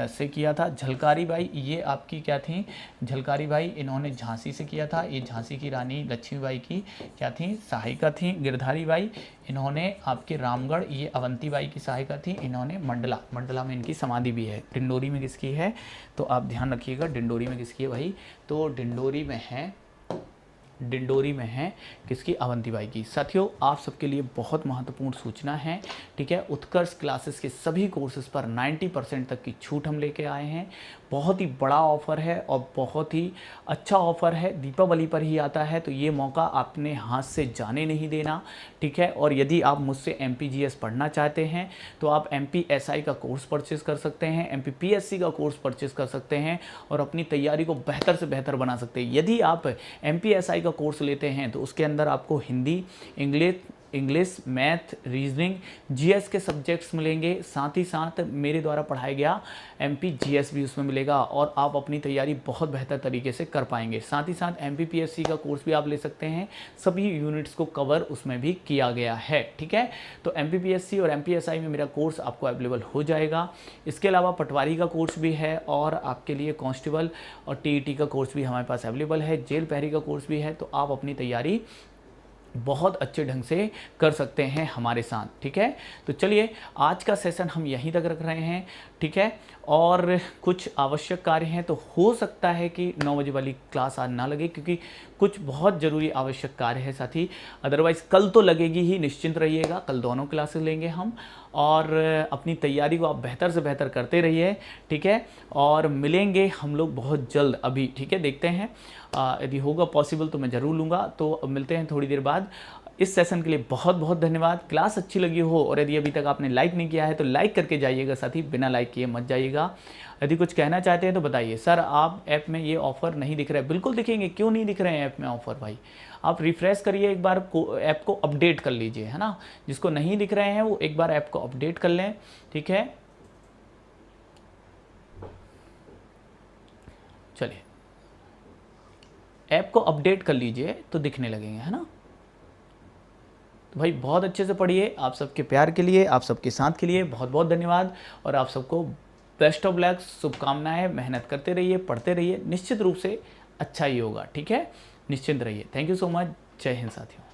से किया था। झलकारी बाई, ये आपकी क्या थी? झलकारी बाई इन्होंने झांसी से किया था। ये झांसी की रानी लक्ष्मीबाई की क्या थी? सहायिका थी। गिरधारी बाई इन्होंने आपके रामगढ़, ये अवंती बाई की सहायिका थी। इन्होंने मंडला में इनकी समाधि भी है। डिंडोरी में किसकी है? तो आप ध्यान रखिएगा, डिंडोरी में किसकी है भाई? तो डिंडोरी में है किसकी? अवंतीबाई की। साथियों, आप सबके लिए बहुत महत्वपूर्ण सूचना है। ठीक है, उत्कर्ष क्लासेस के सभी कोर्सेज पर 90% तक की छूट हम लेके आए हैं। बहुत ही बड़ा ऑफर है और बहुत ही अच्छा ऑफर है। दीपावली पर ही आता है, तो ये मौका अपने हाथ से जाने नहीं देना। ठीक है, और यदि आप मुझसे MPGS पढ़ना चाहते हैं तो आप MPSI का कोर्स परचेज कर सकते हैं, MPPSC का कोर्स परचेज कर सकते हैं और अपनी तैयारी को बेहतर से बेहतर बना सकते हैं। यदि आप MPSI का कोर्स लेते हैं तो उसके अंदर आपको Hindi, English, math, reasoning, GS के सब्जेक्ट्स मिलेंगे। साथ ही साथ मेरे द्वारा पढ़ाया गया MPGS भी उसमें मिलेगा और आप अपनी तैयारी बहुत बेहतर तरीके से कर पाएंगे। साथ ही साथ MPPSC का कोर्स भी आप ले सकते हैं, सभी यूनिट्स को कवर उसमें भी किया गया है। ठीक है, तो MPPSC और MPSI में मेरा कोर्स आपको अवेलेबल हो जाएगा। इसके अलावा पटवारी का कोर्स भी है और आपके लिए कांस्टेबल और TET का कोर्स भी हमारे पास अवेलेबल है। जेल पहरी का कोर्स भी है। तो आप अपनी तैयारी बहुत अच्छे ढंग से कर सकते हैं हमारे साथ। ठीक है, तो चलिए आज का सेशन हम यहीं तक रख रहे हैं। ठीक है, और कुछ आवश्यक कार्य हैं तो हो सकता है कि 9 बजे वाली क्लास आज ना लगे, क्योंकि कुछ बहुत ज़रूरी आवश्यक कार्य है साथी। अदरवाइज़ कल तो लगेगी ही, निश्चिंत रहिएगा। कल दोनों क्लासेस लेंगे हम और अपनी तैयारी को आप बेहतर से बेहतर करते रहिए। ठीक है, और मिलेंगे हम लोग बहुत जल्द अभी। ठीक है, देखते हैं यदि होगा पॉसिबल तो मैं ज़रूर लूँगा। तो मिलते हैं थोड़ी देर बाद। इस सेशन के लिए बहुत बहुत धन्यवाद। क्लास अच्छी लगी हो और यदि अभी तक आपने लाइक नहीं किया है तो लाइक करके जाइएगा साथी, बिना लाइक किए मत जाइएगा। यदि कुछ कहना चाहते हैं तो बताइए। सर आप ऐप में ये ऑफ़र नहीं दिख रहा है। बिल्कुल दिखेंगे, क्यों नहीं दिख रहे हैं ऐप में ऑफ़र भाई? आप रिफ्रेश करिए एक बार, ऐप को अपडेट कर लीजिए, है ना। जिसको नहीं दिख रहे हैं वो एक बार ऐप को अपडेट कर लें। ठीक है, चलिए ऐप को अपडेट कर लीजिए तो दिखने लगेंगे, है ना। तो भाई बहुत अच्छे से पढ़िए। आप सबके प्यार के लिए, आप सबके साथ के लिए बहुत बहुत धन्यवाद और आप सबको बेस्ट ऑफ लक, शुभकामनाएं। मेहनत करते रहिए, पढ़ते रहिए, निश्चित रूप से अच्छा ही होगा। ठीक है, निश्चिंत रहिए। Thank you so much. जय हिंद साथियों।